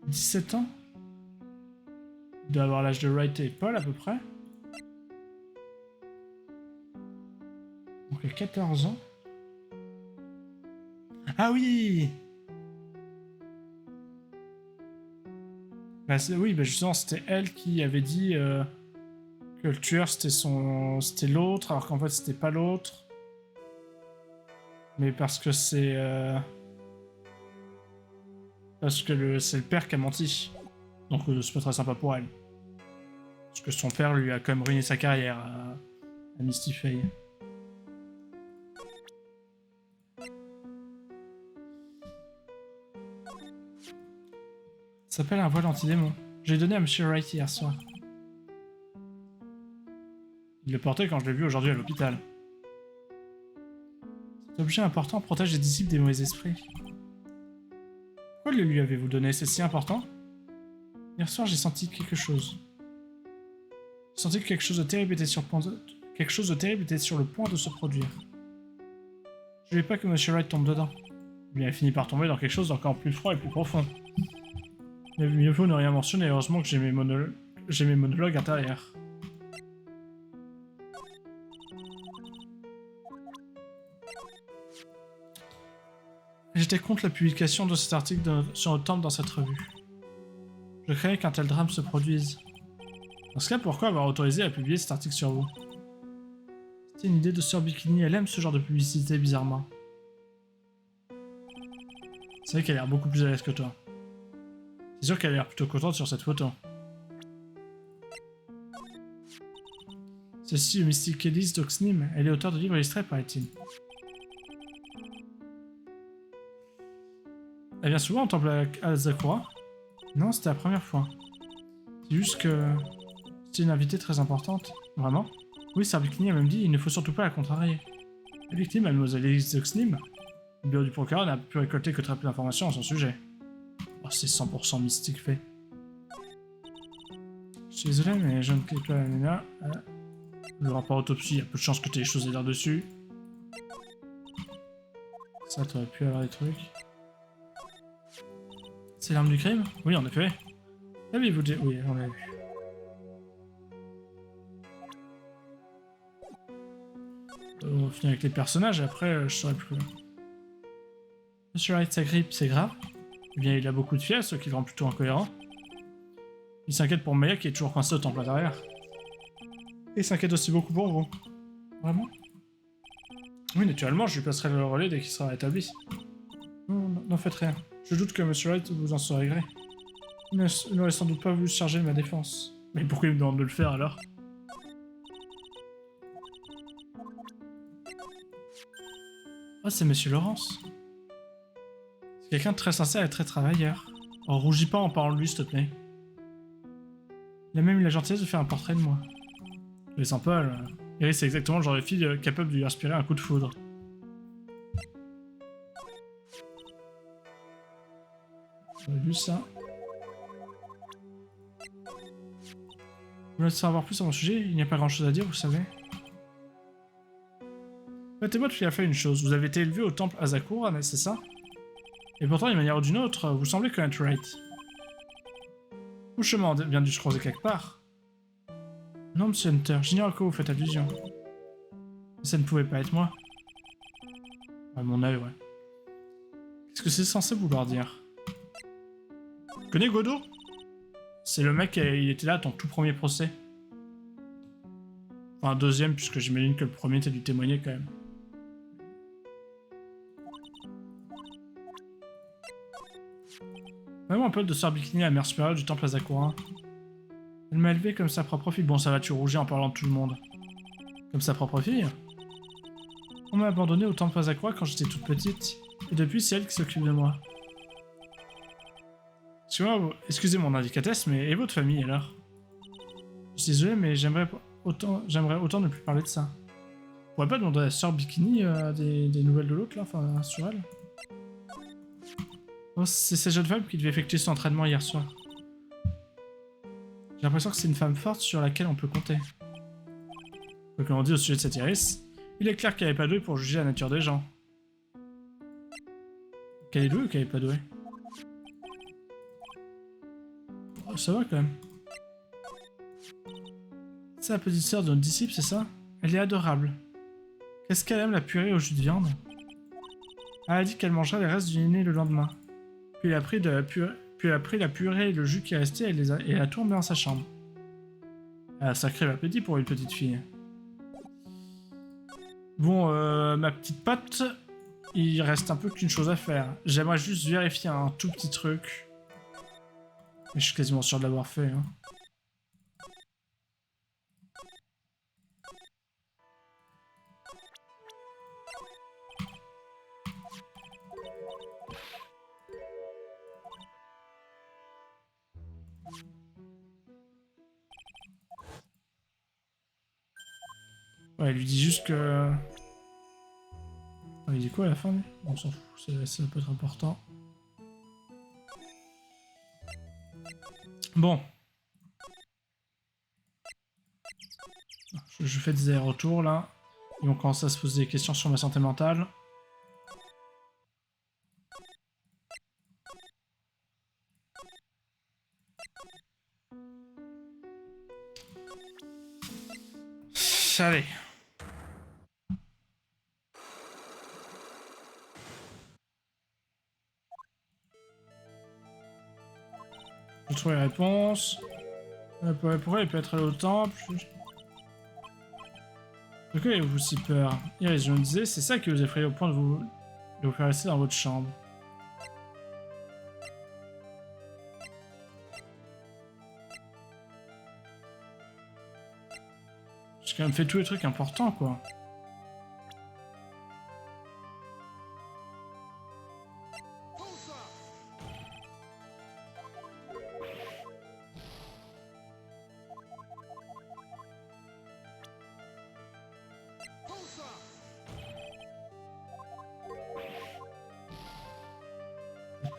Speaker 1: « 17 ans? Il doit avoir l'âge de Wright et Paul, à peu près. Donc, elle a 14 ans. Ah oui! Bah, oui, bah justement, c'était elle qui avait dit que le tueur, c'était l'autre, alors qu'en fait, c'était pas l'autre. Mais parce que c'est... Parce que c'est le père qui a menti. Donc c'est pas très sympa pour elle. Parce que son père lui a quand même ruiné sa carrière à Misty Faye. Ça s'appelle un voile anti-démon. Je l'ai donné à Monsieur Wright hier soir. Il le portait quand je l'ai vu aujourd'hui à l'hôpital. Cet objet important protège les disciples des mauvais esprits. Pourquoi le lui avez-vous donné? C'est si important? Hier soir, j'ai senti quelque chose. J'ai senti que quelque chose de terrible était sur le point de se produire. Je ne voulais pas que Monsieur Wright tombe dedans. Il a fini par tomber dans quelque chose d'encore plus froid et plus profond. Mais mieux vaut ne rien mentionner, heureusement que j'ai mes monologues intérieurs. J'étais contre la publication de cet article sur le temple dans cette revue. Je craignais qu'un tel drame se produise. Dans ce cas, pourquoi avoir autorisé à publier cet article sur vous? C'était une idée de Sœur Bikini, elle aime ce genre de publicité bizarrement. C'est vrai qu'elle a l'air beaucoup plus à l'aise que toi. C'est sûr qu'elle a l'air plutôt contente sur cette photo. Ceci, Mystic Elise d'Oxnim, elle est auteure de livres illustrés, paraît-il. Elle vient souvent en temple à Zakura? Non, c'était la première fois. C'est juste que... C'était une invitée très importante. Vraiment? Oui, Sœur Bikini a même dit, il ne faut surtout pas la contrarier. La victime, Mademoiselle Elise d'Oxnim, le bureau du procureur n'a pu récolter que très peu d'informations à son sujet. Oh, c'est 100% mystique fait. Je suis désolé, mais je ne clique pas la nana. Le rapport autopsie, il y a peu de chances que tu aies des choses à dire dessus. Ça, t'aurais pu avoir des trucs. C'est l'arme du crime? Oui, en effet. Avez-vous dit... Oui, on l'a vu. On va finir avec les personnages, et après, je saurai plus. Monsieur Wright, sa grippe, c'est grave? Eh bien, il a beaucoup de fièvre, ce qui le rend plutôt incohérent. Il s'inquiète pour Maya qui est toujours coincée au temple intérieur. Et il s'inquiète aussi beaucoup pour vous. Vraiment? Oui, naturellement, je lui passerai le relais dès qu'il sera rétabli. Non, n'en faites rien. Je doute que Monsieur Wright vous en saurait gré. Il n'aurait sans doute pas voulu se charger de ma défense. Mais pourquoi il me demande de le faire alors? Oh, c'est Monsieur Laurence. C'est quelqu'un de très sincère et très travailleur. Oh, rougis pas en parlant de lui, s'il te plaît. Il a même eu la gentillesse de faire un portrait de moi. C'est sympa, là. Iris, c'est exactement le genre de fille capable de lui inspirer un coup de foudre. J'aurais vu ça. Vous voulez savoir plus à mon sujet? Il n'y a pas grand chose à dire, vous savez. Mettez-moi tout à fait une chose. Vous avez été élevé au temple Asakura, mais c'est ça? Et pourtant, d'une manière ou d'une autre, vous semblez connaître Wright. Mon chemin a bien dû se croiser quelque part. Non, monsieur Hunter, j'ignore à quoi vous faites allusion. Mais ça ne pouvait pas être moi. À mon œil, ouais. Qu'est-ce que c'est censé vouloir dire? Tu connais Godot? C'est le mec, il était là à ton tout premier procès. Enfin, un deuxième, puisque j'imagine que le premier, t'as dû témoigner quand même. Vraiment un peu de sœur Bikini, la mère supérieure du temple Asakura. Elle m'a élevé comme sa propre fille. Bon, ça va, tu rougis en parlant de tout le monde. Comme sa propre fille? On m'a abandonné au temple Asakura quand j'étais toute petite. Et depuis, c'est elle qui s'occupe de moi. Excusez mon indicatesse, mais et votre famille alors? Je suis désolé, mais j'aimerais autant ne plus parler de ça. On pourrait pas demander à la sœur Bikini des nouvelles de l'autre là, enfin sur elle? Oh, c'est cette jeune femme qui devait effectuer son entraînement hier soir. J'ai l'impression que c'est une femme forte sur laquelle on peut compter. Quoi qu'on dit au sujet de cette Iris, il est clair qu'elle n'est pas douée pour juger la nature des gens. Qu'elle est douée ou qu'elle est pas douée? Oh, ça va quand même. C'est la petite sœur de notre disciple, c'est ça? Elle est adorable. Qu'est-ce qu'elle aime, la purée au jus de viande? Elle a dit qu'elle mangera les restes du dîner le lendemain. Puis elle a pris la purée et le jus qui est resté et elle a tout emmené dans sa chambre. Elle a sacré appétit pour une petite fille. Bon, ma petite pote, il reste un peu qu'une chose à faire. J'aimerais juste vérifier un tout petit truc. Mais je suis quasiment sûr de l'avoir fait. Hein. Ouais, il lui dit juste que... Ah, il dit quoi à la fin, lui? On s'en fout, ça peut être important. Bon. Je fais des allers-retours, là. Ils vont commencer à se poser des questions sur ma santé mentale. Allez. Je trouve les réponses. Pourquoi il peut être allé au temple? Pourquoi avez-vous si peur? Iris, je me disais, c'est ça qui vous effraie au point de vous faire rester dans votre chambre. J'ai quand même fait tous les trucs importants, quoi.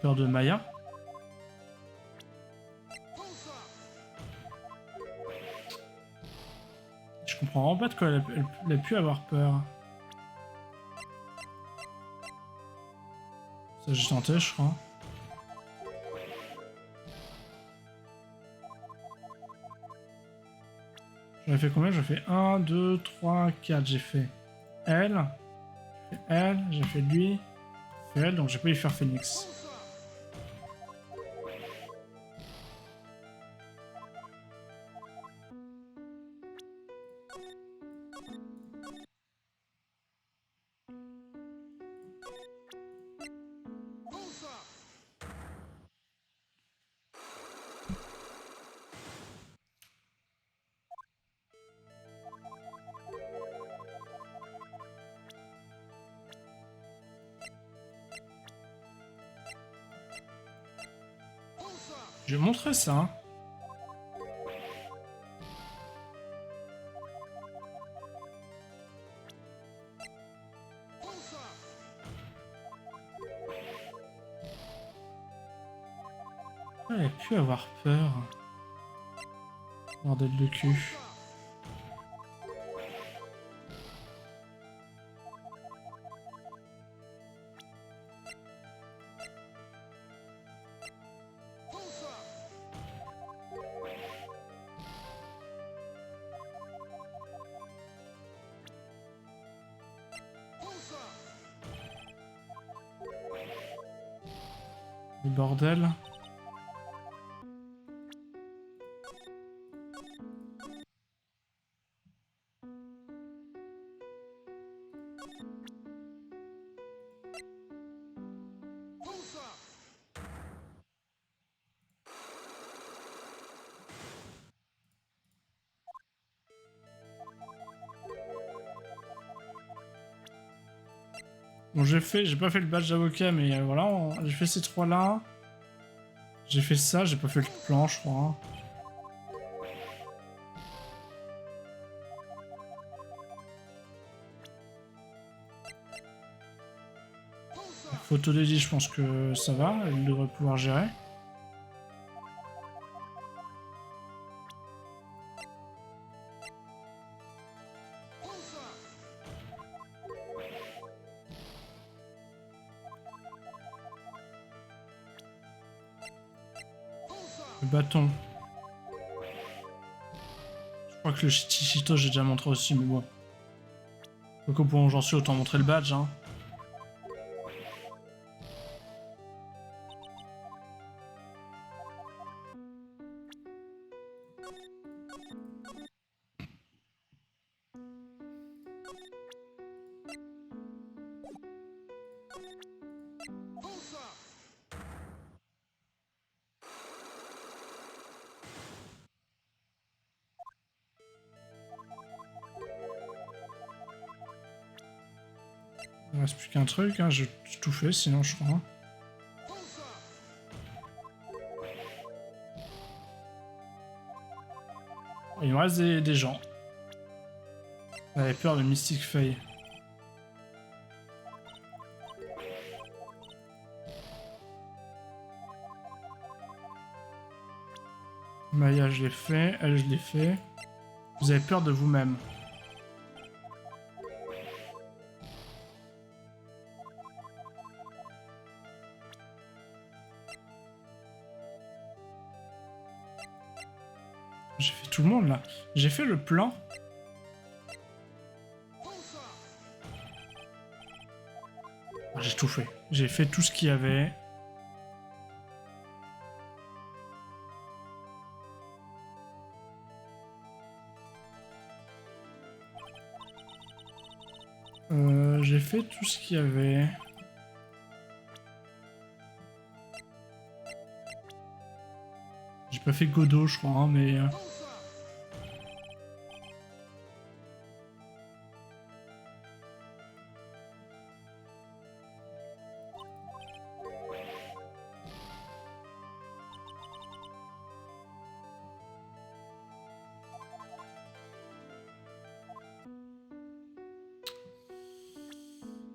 Speaker 1: Peur de Maya. Je comprends vraiment pas de quoi elle a pu avoir peur. Ça j'ai tenté, je crois. J'en ai fait combien? J'ai fait 1, 2, 3, 4. J'ai fait elle. J'ai fait elle. J'ai fait lui. J'ai fait elle, donc j'ai pas eu faire Phoenix. Je vais montrer ça. Hein. Elle a pu avoir peur. Bordel de cul. Le bordel. Bon, j'ai pas fait le badge d'avocat, mais voilà, j'ai fait ces trois-là. J'ai fait ça, j'ai pas fait le plan, je crois. La photo d'Eddie, je pense que ça va, elle devrait pouvoir gérer. Le bâton. Je crois que le Shichito j'ai déjà montré aussi, mais bon. Donc au point où j'en suis, autant montrer le badge. Hein. Il reste plus qu'un truc, hein. J'ai tout fait sinon je crois. Il me reste des gens. J'avais peur de Mystic Faye. Maya, je l'ai fait. Elle, je l'ai fait. Vous avez peur de vous-même. J'ai fait tout le monde là. J'ai fait le plan. Ah, j'ai tout fait. J'ai fait tout ce qu'il y avait. J'ai fait tout ce qu'il y avait. J'ai pas fait Godot, je crois, hein, mais...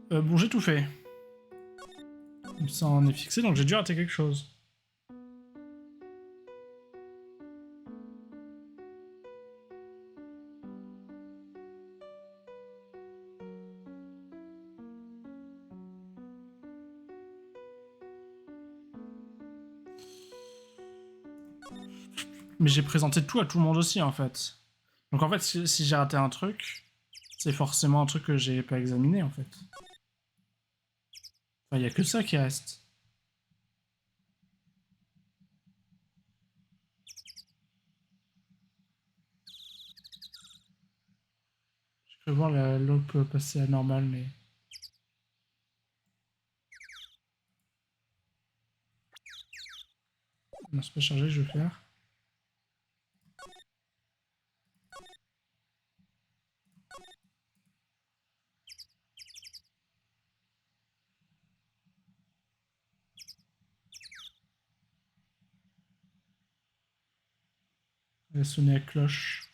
Speaker 1: bon, j'ai tout fait. Ça en est fixé, donc j'ai dû rater quelque chose. Mais j'ai présenté tout à tout le monde aussi, en fait. Donc en fait, si j'ai raté un truc, c'est forcément un truc que j'ai pas examiné, en fait. Enfin, y a que ça qui reste. Je peux voir la loupe passer à normal, mais... Non, c'est pas chargé, je vais faire. Elle va sonner la cloche.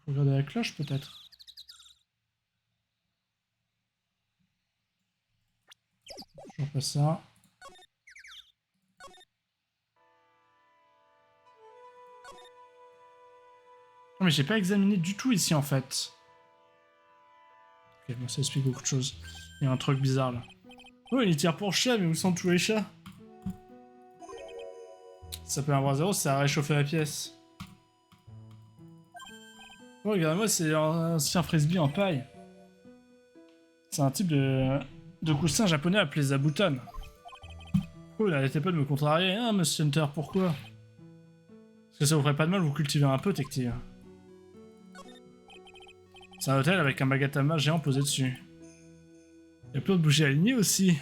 Speaker 1: Faut regarder la cloche, peut-être. Toujours pas ça. Non, mais j'ai pas examiné du tout ici, en fait. Ok, bon, ça explique beaucoup de choses. Il y a un truc bizarre, là. Oh, il tire pour chat, mais où sont tous les chats? Ça peut avoir 0, ça a réchauffé la pièce. Oh, regardez-moi, c'est un ancien frisbee en paille. C'est un type de coussin japonais appelé zabuton. Oh, n'arrêtez pas de me contrarier, hein, Monsieur Hunter, pourquoi? Parce que ça vous ferait pas de mal vous cultiver un peu, Tective. C'est un hôtel avec un magatama géant posé dessus. Il y a plein de bougies alignées aussi.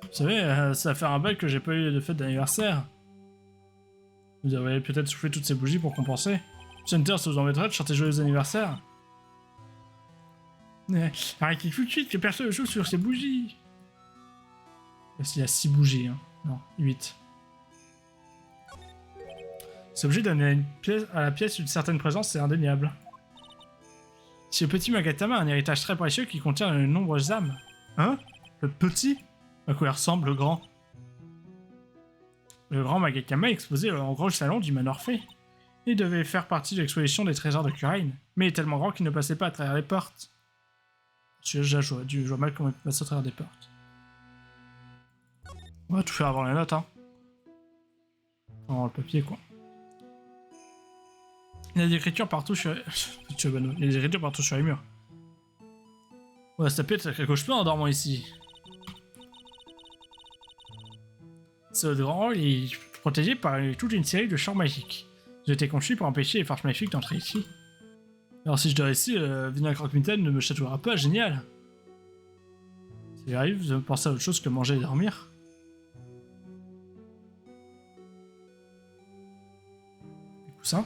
Speaker 1: Vous savez, ça va faire un bail que j'ai pas eu de fête d'anniversaire. Vous avez peut-être soufflé toutes ces bougies pour compenser. Monsieur Hunter, ça vous embêterait de chanter joyeux anniversaire? Arrêtez tout de suite que personne ne joue sur ces bougies. Il y a 6 bougies, hein. Non, 8. C'est obligé de donner à la pièce une certaine présence, c'est indéniable. Si le petit Magatama a un héritage très précieux qui contient de nombreuses âmes. Hein? Le petit? À quoi il ressemble le grand? Le grand Magatama est exposé en gros salon du Manoir Fée. Il devait faire partie de l'exposition des trésors de Kurain, mais il est tellement grand qu'il ne passait pas à travers les portes. Je vois mal comment il peut passer à travers des portes. On va tout faire avant les notes, hein. Avant le papier, quoi. Il y a des écritures partout sur... Il y a des écritures partout sur les murs. On va se taper de sacré cauchemar en dormant ici. Ce grand hall est protégé par toute une série de champs magiques. Ils ont été conçus pour empêcher les forces maléfiques d'entrer ici. Alors si je dors ici, Vina Croque-Mitaine ne me chatouillera pas, génial. Ça arrive de penser à autre chose que manger et dormir. Des coussins.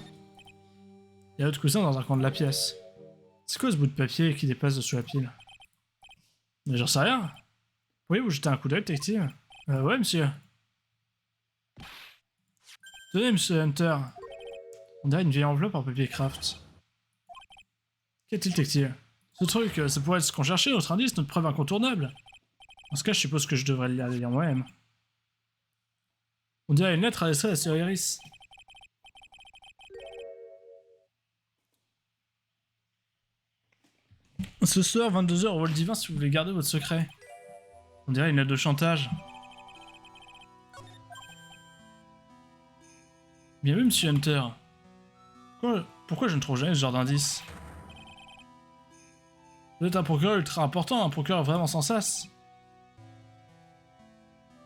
Speaker 1: Il y a d'autres coussins dans un coin de la pièce. C'est quoi ce bout de papier qui dépasse dessous la pile? Mais j'en sais rien. Pourriez-vous jeter un coup d'œil, détective? Ouais, monsieur. Tenez, monsieur Hunter. On dirait une vieille enveloppe en papier craft. Qu'y a-t-il, détective? Ce truc, ça pourrait être ce qu'on cherchait, notre indice, notre preuve incontournable. En ce cas, je suppose que je devrais le lire moi-même. On dirait une lettre adressée à la sœur Iris. Ce soir, 22h au vol divin si vous voulez garder votre secret. On dirait une lettre de chantage. Bien vu, monsieur Hunter. Pourquoi je ne trouve jamais ce genre d'indice? Vous êtes un procureur ultra important, un procureur vraiment sans sas.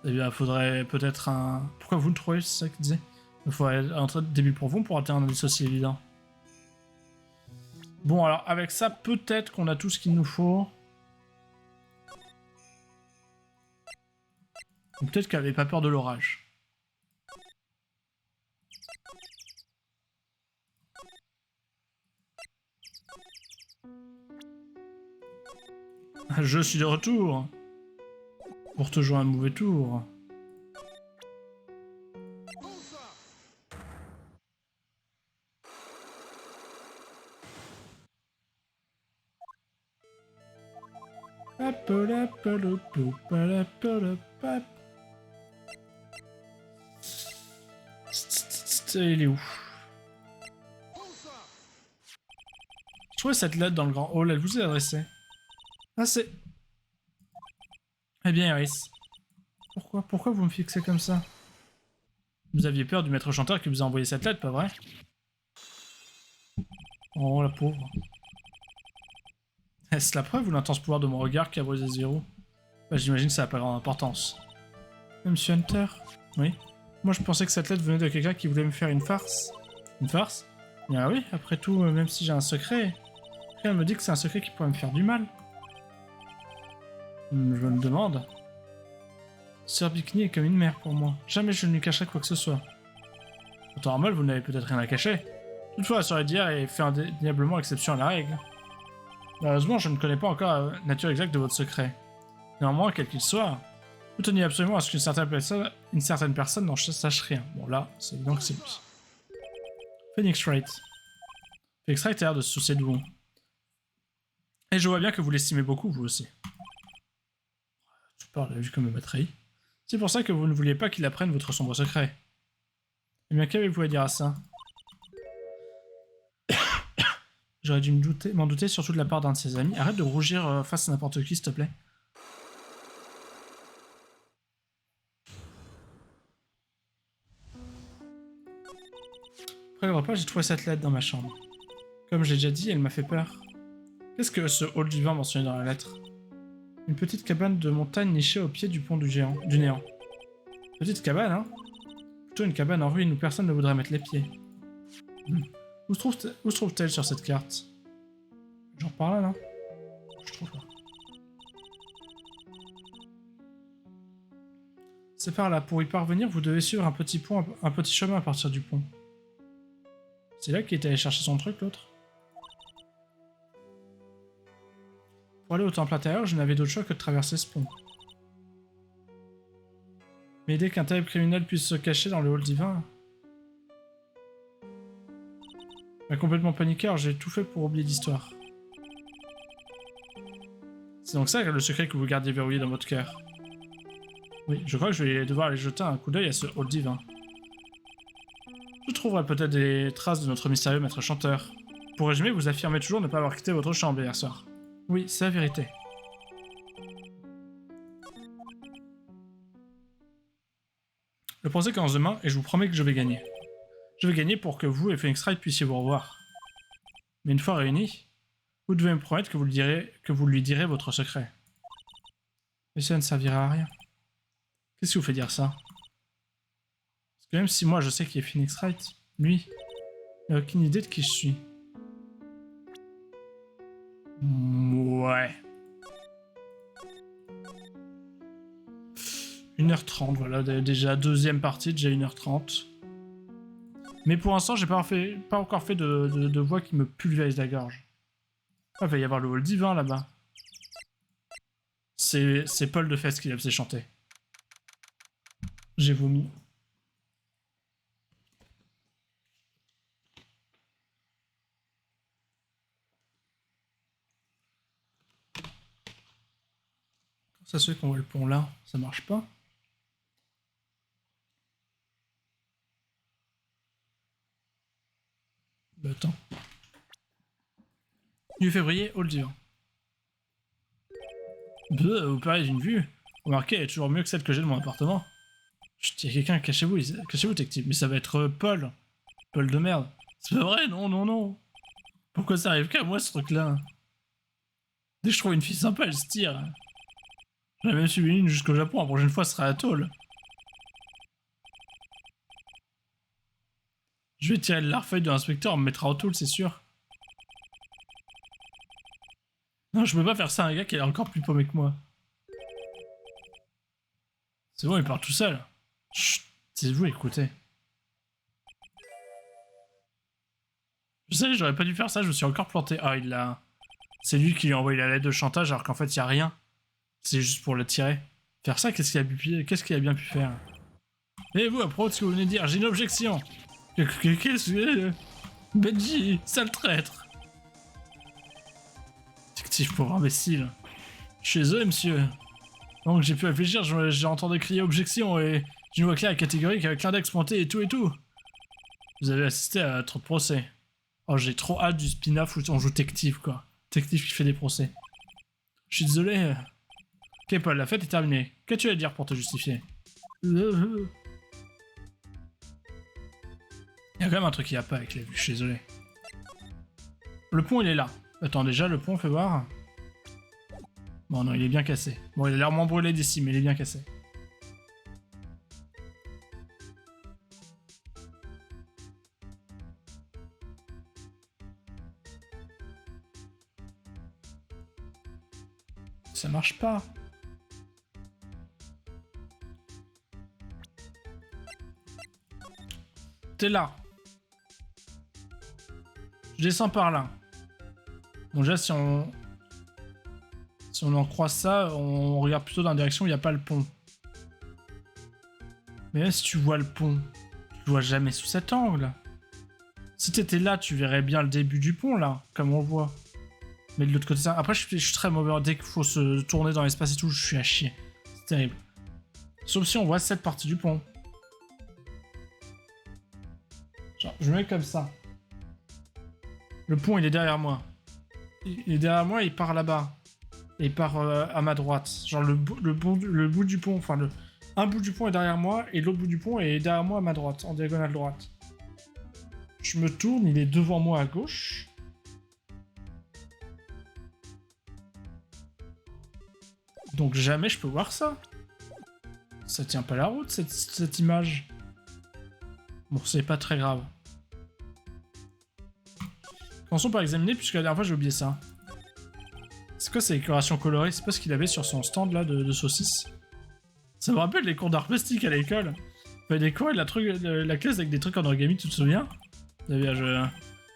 Speaker 1: Eh bien, faudrait peut-être un... Pourquoi vous le trouvez, c'est ça qu'il disait? Il faudrait un trait de début pour vous pour atteindre un indice aussi évident. Bon, alors, avec ça, peut-être qu'on a tout ce qu'il nous faut. Ou peut-être qu'elle n'avait pas peur de l'orage. Je suis de retour. Pour te jouer un mauvais tour. Il est où? Je trouvais cette lettre dans le grand hall, elle vous est adressée. Ah, c'est... Eh bien, Iris. Pourquoi vous me fixez comme ça? Vous aviez peur du maître chanteur qui vous a envoyé cette lettre, pas vrai? Oh, la pauvre. Est-ce la preuve ou l'intense pouvoir de mon regard qui a brisé ce verrou? Bah, j'imagine que ça n'a pas grande importance. Monsieur Hunter? Oui? Moi, je pensais que cette lettre venait de quelqu'un qui voulait me faire une farce. Une farce? Ah oui, après tout, même si j'ai un secret, rien me dit que c'est un secret qui pourrait me faire du mal. Je me demande. Sœur Bikini est comme une mère pour moi. Jamais je ne lui cacherai quoi que ce soit. En temps normal, vous n'avez peut-être rien à cacher. Toutefois, la soirée d'hier est fait indéniablement exception à la règle. Malheureusement, je ne connais pas encore la nature exacte de votre secret. Néanmoins, quel qu'il soit, vous teniez absolument à ce qu'une certaine personne n'en sache rien. Bon là, c'est évident que c'est lui. Phoenix Wright. Phoenix Wright a l'air de se soucier de vous. Et je vois bien que vous l'estimez beaucoup, vous aussi. Tu parles, vu comme me trahi. C'est pour ça que vous ne vouliez pas qu'il apprenne votre sombre secret. Eh bien, qu'avez-vous à dire à ça? J'aurais dû m'en douter, surtout de la part d'un de ses amis. Arrête de rougir face à n'importe qui, s'il te plaît. Après le repas, j'ai trouvé cette lettre dans ma chambre. Comme j'ai déjà dit, elle m'a fait peur. Qu'est-ce que ce hall du vin mentionné dans la lettre? Une petite cabane de montagne nichée au pied du pont du néant. Petite cabane, hein. Plutôt une cabane en ruine où personne ne voudrait mettre les pieds. Où se trouve-t-elle sur cette carte? Genre par là, non? Je trouve pas. C'est par là. Pour y parvenir, vous devez suivre un petit pont, un petit chemin à partir du pont. C'est là qu'il est allé chercher son truc, l'autre. Pour aller au temple intérieur, je n'avais d'autre choix que de traverser ce pont. Mais dès qu'un terrible criminel puisse se cacher dans le hall divin... m'a complètement paniqué, alors j'ai tout fait pour oublier l'histoire. C'est donc ça le secret que vous gardiez verrouillé dans votre cœur. Oui, je crois que je vais devoir aller jeter un coup d'œil à ce hall divin. Je trouverai peut-être des traces de notre mystérieux maître chanteur. Pour résumer, vous affirmez toujours ne pas avoir quitté votre chambre hier soir. Oui, c'est la vérité. Le procès commence demain et je vous promets que je vais gagner. Je vais gagner pour que vous et Phoenix Wright puissiez vous revoir. Mais une fois réunis, vous devez me promettre que vous lui direz votre secret. Mais ça ne servira à rien. Qu'est-ce qui vous fait dire ça? Parce que même si moi je sais qui est Phoenix Wright, lui, il n'a aucune idée de qui je suis. Ouais. 1h30, voilà, déjà deuxième partie, déjà 1h30. Mais pour l'instant, j'ai pas encore fait de voix qui me pulvérise la gorge. Ah, il va y avoir le hall divin là-bas. C'est Paul de Fest qui l'a fait chanter. J'ai vomi. Ça se fait qu'on voit le pont là, ça marche pas. Bah attends. 8 février, hall divin. Vous parlez d'une vue. Remarquez, elle est toujours mieux que celle que j'ai de mon appartement. Chut, y'a quelqu'un, cachez-vous, détective. Mais ça va être Paul. Paul de merde. C'est pas vrai, non, non, non. Pourquoi ça arrive qu'à moi ce truc-là? Dès que je trouve une fille sympa, elle se tire. J'en ai même suivi une jusqu'au Japon, la prochaine fois ce sera à tôle. Je vais tirer de l'arfeuille de l'inspecteur, on me mettra en tôle, c'est sûr. Non, je peux pas faire ça à un gars qui est encore plus paumé que moi. C'est bon, il part tout seul. Chut, c'est vous, écoutez. Je sais, j'aurais pas dû faire ça, je me suis encore planté. Ah, il l'a... C'est lui qui lui a envoyé la lettre de chantage alors qu'en fait, y a rien. C'est juste pour le tirer. Faire ça, qu'est-ce qu'il a bien pu faire? Et vous, à propos de ce que vous venez de dire, j'ai une objection. Qu'est-ce que... Benji, sale traître. Détective pauvre imbécile. Je suis désolé, monsieur. Donc j'ai pu réfléchir, j'ai entendu crier objection et d'une voix claire et catégorique avec l'index pointé et tout et tout. Vous avez assisté à trop de procès. Oh, j'ai trop hâte du spin-off où on joue détective, quoi. Détective qui fait des procès. Je suis désolé. Ok, Paul, la fête est terminée. Qu'as-tu à dire pour te justifier? Il y a quand même un truc qui va pas avec les vues, je suis désolé. Le pont, il est là. Attends, déjà, le pont, fais voir. Bon, non, il est bien cassé. Bon, il a l'air moins brûlé d'ici, mais il est bien cassé. Ça marche pas. T'es là. Je descends par là. Bon, déjà, si on en croise ça, on regarde plutôt dans la direction où il n'y a pas le pont. Mais même si tu vois le pont, tu le vois jamais sous cet angle. Si t'étais là, tu verrais bien le début du pont, là, comme on le voit. Mais de l'autre côté, ça... Après, je suis très mauvais. Dès qu'il faut se tourner dans l'espace et tout, je suis à chier. C'est terrible. Sauf si on voit cette partie du pont. Genre, je me mets comme ça. Le pont, il est derrière moi. Il est derrière moi, il part là-bas. Et il part à ma droite. Genre, le bout du pont, enfin, un bout du pont est derrière moi, et l'autre bout du pont est derrière moi à ma droite, en diagonale droite. Je me tourne, il est devant moi à gauche. Donc jamais je peux voir ça. Ça tient pas la route, cette image. Bon, c'est pas très grave. Commençons par examiner, puisque la dernière fois j'ai oublié ça. C'est quoi ces décorations colorées? C'est pas ce qu'il avait sur son stand là de saucisses. Ça me rappelle les cours d'art plastique à l'école. Il fallait décorer la classe avec des trucs en origami, tu te souviens? Eh bien, je me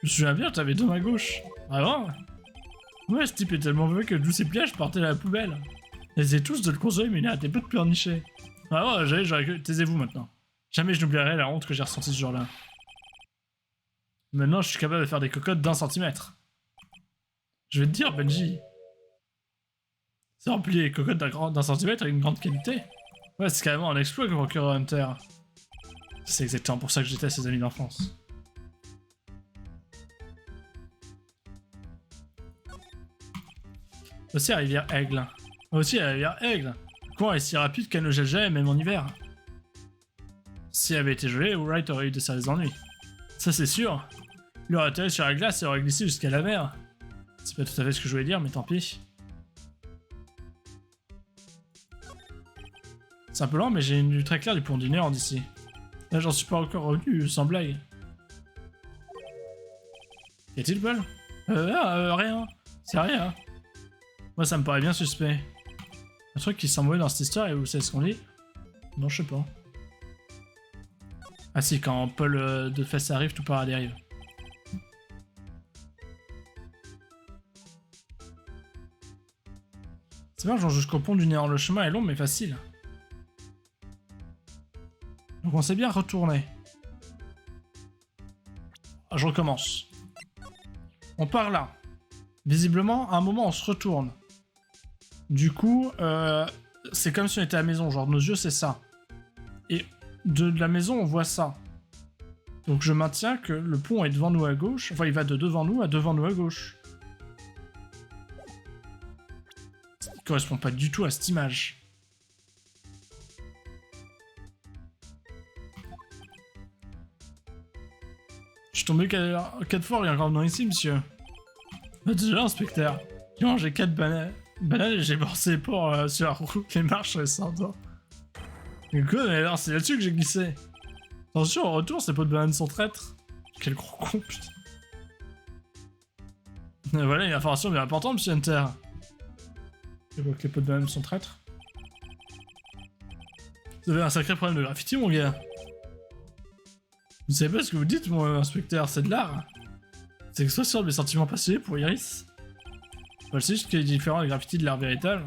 Speaker 1: souviens bien, t'avais deux mains gauche. Ah bon? Ouais, ce type est tellement mauvais que tous ses pliages partaient à la poubelle. Ils essayaient tous de le consoler, mais il n'arrêtait pas de pleurnicher. Ah ouais, taisez-vous maintenant. Jamais je n'oublierai la honte que j'ai ressentie ce jour-là. Maintenant, je suis capable de faire des cocottes d'1 centimètre. Je vais te dire, Benji. C'est rempli les cocottes d'1 centimètre avec une grande qualité. Ouais, c'est carrément un exploit comme Rocker Hunter. C'est exactement pour ça que j'étais à ses amis d'enfance. Aussi la rivière Aigle. Aussi la rivière Aigle. Le courant est si rapide qu'elle ne gèle jamais, même en hiver. Si elle avait été gelée, Wright aurait eu de sérieux ennuis. Ça c'est sûr. Il aurait atterri sur la glace et aurait glissé jusqu'à la mer. C'est pas tout à fait ce que je voulais dire, mais tant pis. C'est un peu lent, mais j'ai une vue très claire du pont du Nord d'ici. Là, j'en suis pas encore revenu, sans blague. Y a-t-il, Paul? Rien. C'est rien. Moi, ça me paraît bien suspect. Un truc qui semble dans cette histoire, et vous savez ce qu'on dit? Non, je sais pas. Ah si, quand Paul de Fès arrive, tout part à dérive. C'est bien, genre jusqu'au pont du Néant. Le chemin est long, mais facile. Donc on s'est bien retourné. Je recommence. On part là. Visiblement, à un moment, on se retourne. Du coup, c'est comme si on était à la maison. Genre, nos yeux, c'est ça. Et de la maison, on voit ça. Donc je maintiens que le pont est devant nous à gauche. Enfin, il va de devant nous à gauche. Ça ne correspond pas du tout à cette image. Je suis tombé 4 fois en regardant ici, monsieur. Déjà, inspecteur. J'ai mangé 4 bananes et j'ai forcé pour sur la route, les marches récentes. Mais quoi, mais alors c'est là-dessus que j'ai glissé. Attention, au retour, ces pots de bananes sont traîtres. Quel gros con, putain. Et voilà une information bien importante, monsieur Hunter. Je vois que les pots de bananes sont traîtres. Vous avez un sacré problème de graffiti, mon gars. Vous savez pas ce que vous dites, mon inspecteur, c'est de l'art. C'est l'expression de mes sentiments passionnés pour Iris. Voilà, c'est juste qu'il est différent des graffitis de l'art véritable.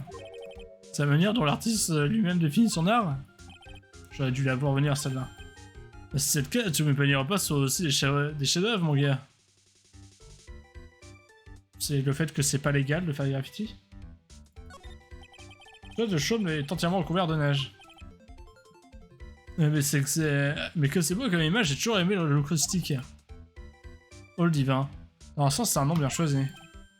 Speaker 1: C'est la manière dont l'artiste lui-même définit son art. J'aurais dû la voir venir, celle-là. Si c'est le cas, tu m'épanouiras pas sur aussi des chefs-d'œuvre, mon gars. C'est le fait que c'est pas légal de faire des graffitis. Le toit de chaume est entièrement recouvert de neige. Mais que c'est beau comme image, j'ai toujours aimé le caustique. Oh le divin. Dans un sens, c'est un nom bien choisi.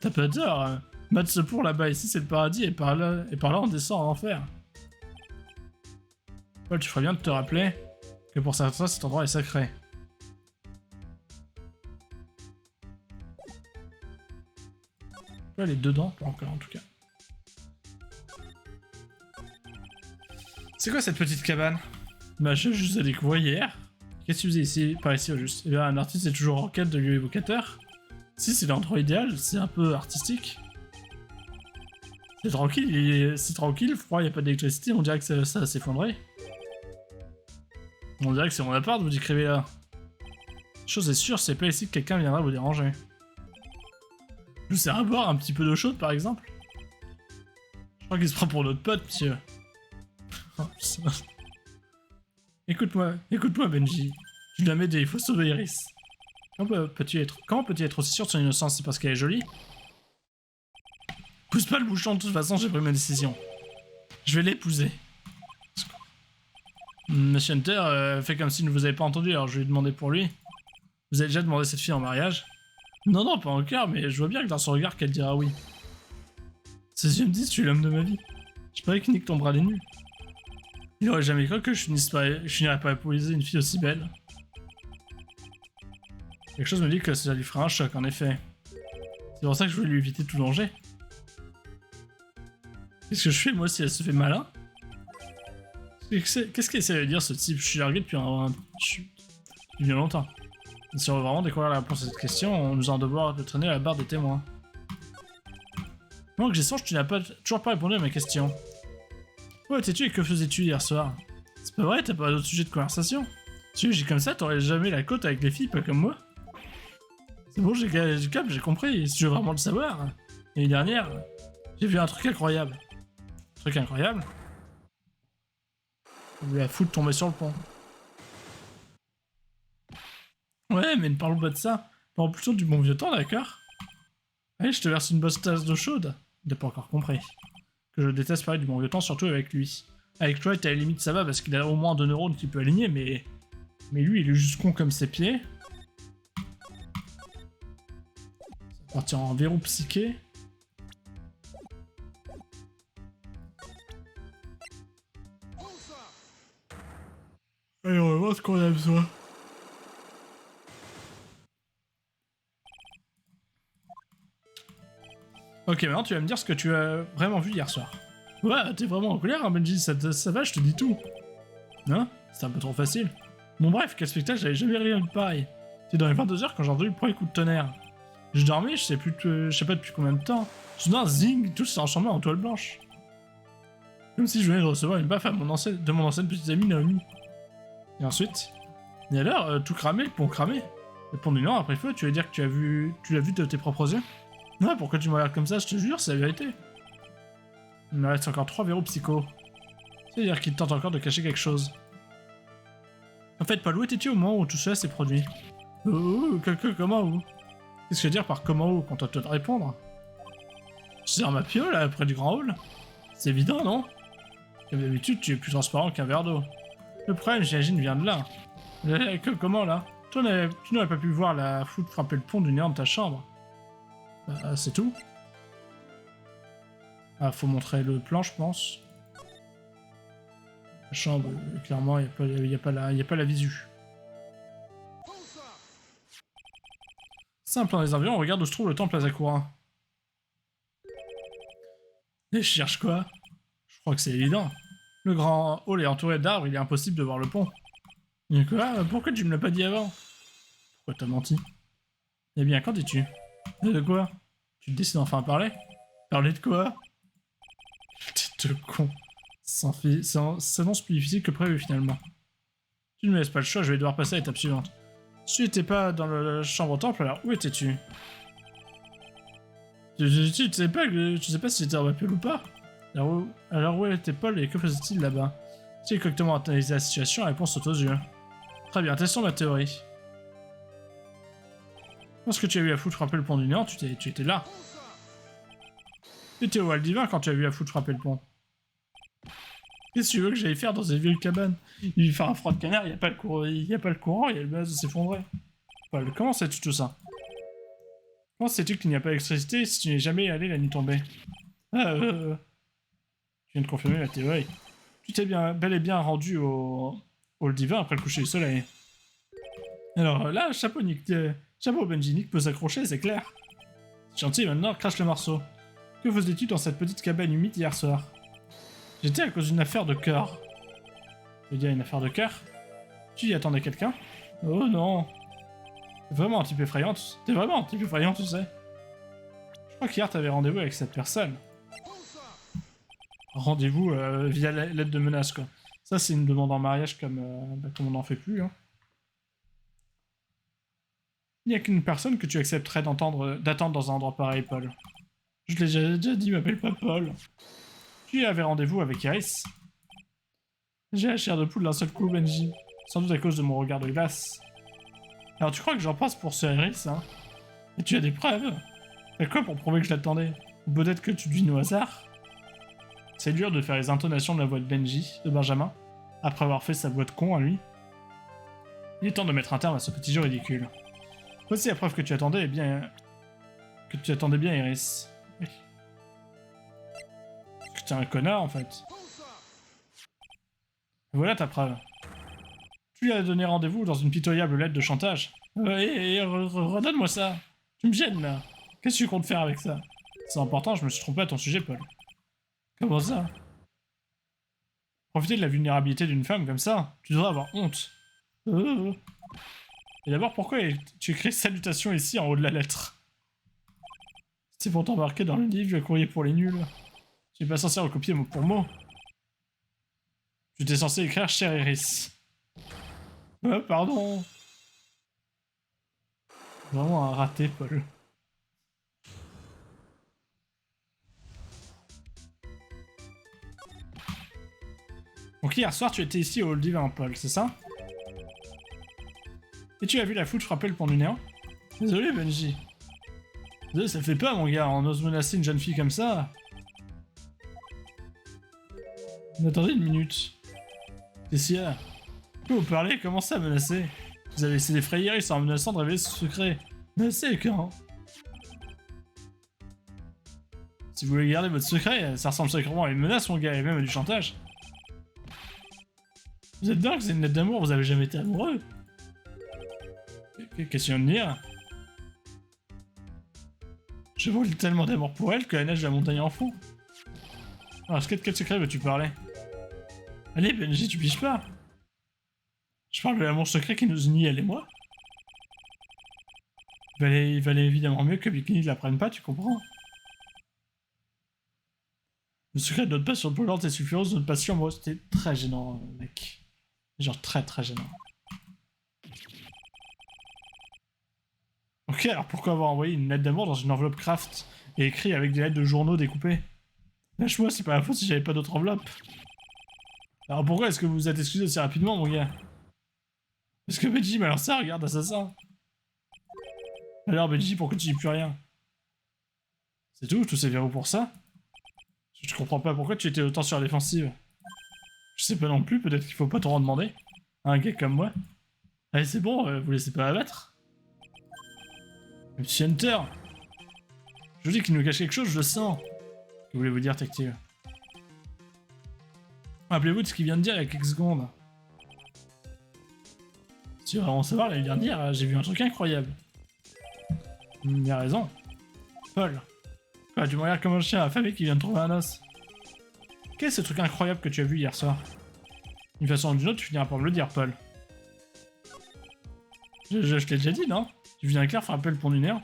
Speaker 1: T'as pas tort. Mate ce pont là-bas, ici c'est le paradis, et par là on descend en enfer. Paul, tu ferais bien de te rappeler que pour certains, cet endroit est sacré. Paul est dedans, pas encore en tout cas. C'est quoi cette petite cabane? Bah, je juste à découvrir hier. Qu'est-ce que tu faisais ici, par ici au juste? Eh bien, un artiste est toujours en quête de lieu évocateur. Si c'est l'endroit idéal, c'est un peu artistique. C'est tranquille, froid, y a pas d'électricité, on dirait que ça va s'effondrer. On dirait que c'est mon appart, vous décrivez là. Chose est sûre, c'est pas ici que quelqu'un viendra vous déranger. Je vous sers à boire un petit peu d'eau chaude par exemple. Je crois qu'il se prend pour notre pote, monsieur. Écoute-moi, Benji. Tu l'as m'aider, il faut sauver Iris. Comment peux-tu être aussi sûr de son innocence? C'est parce qu'elle est jolie? Pousse pas le bouchon, de toute façon, j'ai pris ma décision. Je vais l'épouser. Monsieur Hunter fait comme s'il ne vous avait pas entendu, alors je vais lui demander pour lui. Vous avez déjà demandé cette fille en mariage? Non, pas encore, mais je vois bien que dans son regard qu'elle dira oui. Ses yeux me disent, tu es l'homme de ma vie. Je parie que Nick tombera les nues. Il aurait jamais cru que je finirais pas à épouser une fille aussi belle. Quelque chose me dit que ça lui fera un choc, en effet. C'est pour ça que je voulais lui éviter tout danger. Qu'est-ce que je fais, moi, si elle se fait malin? Qu'est-ce qu'il essaie de dire ce type? Je suis largué depuis depuis bien longtemps. Si on veut vraiment découvrir la réponse à cette question, on nous en devoir de traîner à la barre des témoins. Moi que j'y songe, tu n'as toujours pas répondu à ma question. Où étais-tu et que faisais-tu hier soir? C'est pas vrai, t'as pas d'autre sujet de conversation? Si tu agis comme ça, t'aurais jamais la côte avec les filles, pas comme moi. C'est bon, j'ai compris, si tu veux vraiment le savoir. L'année dernière, j'ai vu un truc incroyable. Un truc incroyable? J'ai vu la foudre tomber sur le pont. Ouais, mais ne parlons pas de ça. Parlons plutôt du bon vieux temps, d'accord? Allez, je te verse une bonne tasse d'eau chaude. T'as pas encore compris. Que je déteste parler du bon vieux temps, surtout avec lui. Avec Troy, à la limite, ça va parce qu'il a au moins 2 neurones qu'il peut aligner, mais lui, il est juste con comme ses pieds. Ça va partir en verrou psyché. Allez, on va voir ce qu'on a besoin. Ok, maintenant tu vas me dire ce que tu as vraiment vu hier soir. Ouais, t'es vraiment en colère, hein, Benji, ça va, je te dis tout. Hein? C'est un peu trop facile. Bon bref, quel spectacle, j'avais jamais rien de pareil. C'est dans les 22h quand j'ai entendu le premier coup de tonnerre. Je dormais, je sais pas depuis combien de temps. Soudain, zing, tout s'est enchambé en toile blanche. Comme si je venais de recevoir une baffe de mon ancienne petite amie Naomi. Et ensuite... Et alors, tout cramé, le pont cramé. Le pont du Nord après feu, tu veux dire que tu l'as vu de tes propres yeux? Ouais, pourquoi tu me regardes comme ça, je te jure, c'est la vérité. Il me reste encore 3 verrous psycho. C'est-à-dire qu'il tente encore de cacher quelque chose. En fait, Paul, où étais-tu au moment où tout cela s'est produit? Comment où? Qu'est-ce que je veux dire par comment où, quand on te répondre? C'est dans ma piole, là, près du grand hall? C'est évident, non? Comme d'habitude, tu es plus transparent qu'un verre d'eau. Le problème, j'imagine, vient de là. Comment, là? Tu n'aurais pas pu voir la foudre frapper le pont du néant de ta chambre. C'est tout? Ah, faut montrer le plan, je pense. La chambre, clairement, il n'y a pas la visu. Simple, dans les environs, on regarde où se trouve le temple Asakura. Et je cherche quoi? Je crois que c'est évident. Le grand hall est entouré d'arbres, il est impossible de voir le pont. Et quoi? Pourquoi tu me l'as pas dit avant? Pourquoi t'as menti? Eh bien, quand es-tu? De quoi? Tu décides enfin à parler? Parler de quoi? T'es de con. Ça s'annonce plus difficile que prévu finalement. Tu ne me laisses pas le choix, je vais devoir passer à l'étape suivante. Si tu n'étais pas dans la chambre au temple, alors où étais-tu? Tu sais pas si j'étais en appel ou pas? Alors où était Paul et que faisait-il là-bas? Si j'ai correctement analysé la situation, la réponse saute aux yeux. Très bien, testons ma théorie. Lorsque tu as vu la foudre frapper le pont du néant, tu étais là. Tu étais au hall divin quand tu as vu la foudre frapper le pont. Qu'est-ce que tu veux que j'aille faire dans cette vieille cabane? Il va faire un froid de canard, il n'y a pas le courant, il y a le gaz de s'effondrer. Paul, comment sais-tu tout ça? Comment sais-tu qu'il n'y a pas d'électricité si tu n'es jamais allé la nuit tombée? Tu viens de confirmer la théorie. Tu t'es bel et bien rendu au hall divin après le coucher du soleil. Alors là, chapeau Benji, Nick peut s'accrocher, c'est clair. C'est gentil, maintenant crache le morceau. Que faisais-tu dans cette petite cabane humide hier soir? J'étais à cause d'une affaire de cœur. Tu veux dire une affaire de cœur? Tu y attendais quelqu'un? Oh non. T'es vraiment un type effrayant, tu sais. Je crois qu'hier t'avais rendez-vous avec cette personne. Rendez-vous via lettre de menace, quoi. Ça, c'est une demande en mariage comme on n'en fait plus, hein. Il n'y a qu'une personne que tu accepterais d'attendre dans un endroit pareil, Paul. Je l'ai déjà dit, m'appelle pas Paul. Tu avais rendez-vous avec Iris. J'ai la chair de poule d'un seul coup, Benji. Sans doute à cause de mon regard de glace. Alors tu crois que j'en passe pour ce Iris, hein? Et tu as des preuves? T'as quoi pour prouver que je l'attendais? Ou peut-être que tu devines au hasard? C'est dur de faire les intonations de la voix de Benjamin, après avoir fait sa voix de con à lui. Il est temps de mettre un terme à ce petit jeu ridicule. Voici la preuve que tu attendais bien, Iris. Oui. Que t'es un connard, en fait. Voilà ta preuve. Tu lui as donné rendez-vous dans une pitoyable lettre de chantage. Redonne-moi ça. Tu me gênes, là. Qu'est-ce que tu comptes faire avec ça? C'est important, je me suis trompé à ton sujet, Paul. Comment ça? Profiter de la vulnérabilité d'une femme comme ça, tu devrais avoir honte. Et d'abord, pourquoi tu écris salutations ici en haut de la lettre? C'est pour t'embarquer dans le livre, le courrier pour les nuls. Tu n'es pas censé recopier mot pour mot. Tu étais censé écrire cher Iris. Pardon. Vraiment un raté, Paul. Donc hier soir, tu étais ici au hall divin, Paul, c'est ça? Et tu as vu la foudre frapper le pont du néant? Désolé, Benji. Désolé, ça fait pas, mon gars, on ose menacer une jeune fille comme ça. Mais attendez une minute. Qu'est-ce qu'il y a? Que vous parlez? Comment ça, menacer? Vous avez essayé d'effrayer Iris en menaçant de révéler ce secret. Menacer quand? Si vous voulez garder votre secret, ça ressemble sacrément à une menace, mon gars, et même à du chantage. Vous êtes dingue, c'est une lettre d'amour, vous avez jamais été amoureux. Qu'est-ce qu'il vient de dire? Je brûle tellement d'amour pour elle que la neige de la montagne en fond. Alors, quel secret veux-tu parler? Allez, Benji, tu piges pas. Je parle de l'amour secret qui nous unit, elle et moi. Il valait évidemment mieux que Bikini ne l'apprenne pas, tu comprends? Le secret de notre passion brûlante et sulfureuse de notre passion amoureuse, c'était très gênant, mec. Genre très gênant. Ok, alors pourquoi avoir envoyé une lettre d'amour dans une enveloppe craft et écrit avec des lettres de journaux découpées? Lâche-moi, c'est pas la faute si j'avais pas d'autre enveloppe. Alors pourquoi est-ce que vous vous êtes excusé aussi rapidement, mon gars? Parce que Benji m'a lancé un regard d'assassin. Alors Benji, pourquoi tu dis plus rien? C'est tout? Tous ces verrous pour ça? Je comprends pas pourquoi tu étais autant sur la défensive. Je sais pas non plus, peut-être qu'il faut pas trop en demander. À un gars comme moi. Allez, c'est bon, vous laissez pas abattre. Monsieur Hunter! Je vous dis qu'il nous cache quelque chose, je le sens. Que voulez-vous dire, Tactile? Rappelez-vous de ce qu'il vient de dire il y a quelques secondes. Si tu veux vraiment savoir, il vient de dire, j'ai vu un truc incroyable. Il a raison. Paul. Quoi, tu me regardes comme un chien affamé qui vient de trouver un os. Quel est ce truc incroyable que tu as vu hier soir? D'une façon ou d'une autre, tu finiras par me le dire, Paul. Je t'ai déjà dit, non? Tu viens éclair frapper le pont du néant?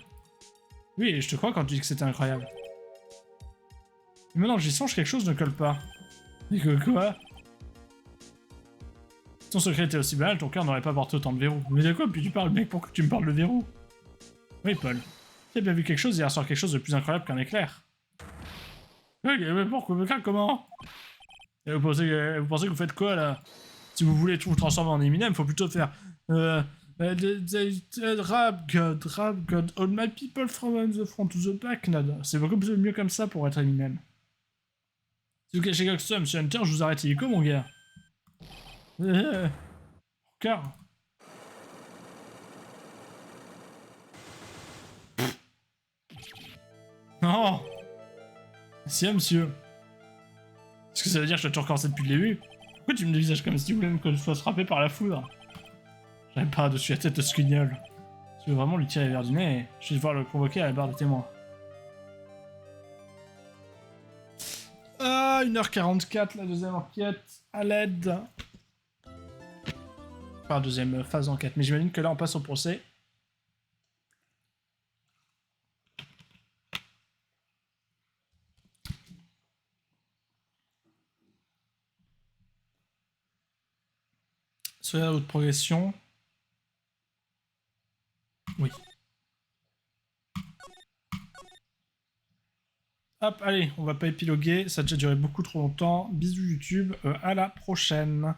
Speaker 1: Oui, et je te crois quand tu dis que c'était incroyable. Et maintenant que j'y songe, quelque chose ne colle pas. Et que quoi? Si ton secret était aussi banal, ton cœur n'aurait pas porté autant de verrous. Mais de quoi? Puis tu parles, mec, pourquoi tu me parles de verrous? Oui, Paul. Tu as bien vu quelque chose hier soir, quelque chose de plus incroyable qu'un éclair. Oui, mais pourquoi? Comment? Et vous pensez que vous faites quoi, là? Si vous voulez vous transformer en Eminem, faut plutôt faire... Rap God, all my people from the front to the back, nada. C'est beaucoup mieux comme ça pour être Eminem. Si vous cachez quelque chose, Monsieur Hunter, je vous arrête illico, mon gars. Car. Non. Si, monsieur. Est-ce que ça veut dire que je dois tout recommencer depuis le début? Pourquoi tu me dévisages comme si tu voulais que je sois frappé par la foudre? J'avais pas dessus la tête de ce guignol. Tu veux vraiment lui tirer vers du nez, je vais devoir le convoquer à la barre des témoins. Ah, 1h44, la deuxième enquête. À l'aide. Enfin, deuxième phase d'enquête. Mais j'imagine que là, on passe au procès. Soyez à votre progression. Oui. Hop, allez, on va pas épiloguer, ça a déjà duré beaucoup trop longtemps. Bisous YouTube, à la prochaine.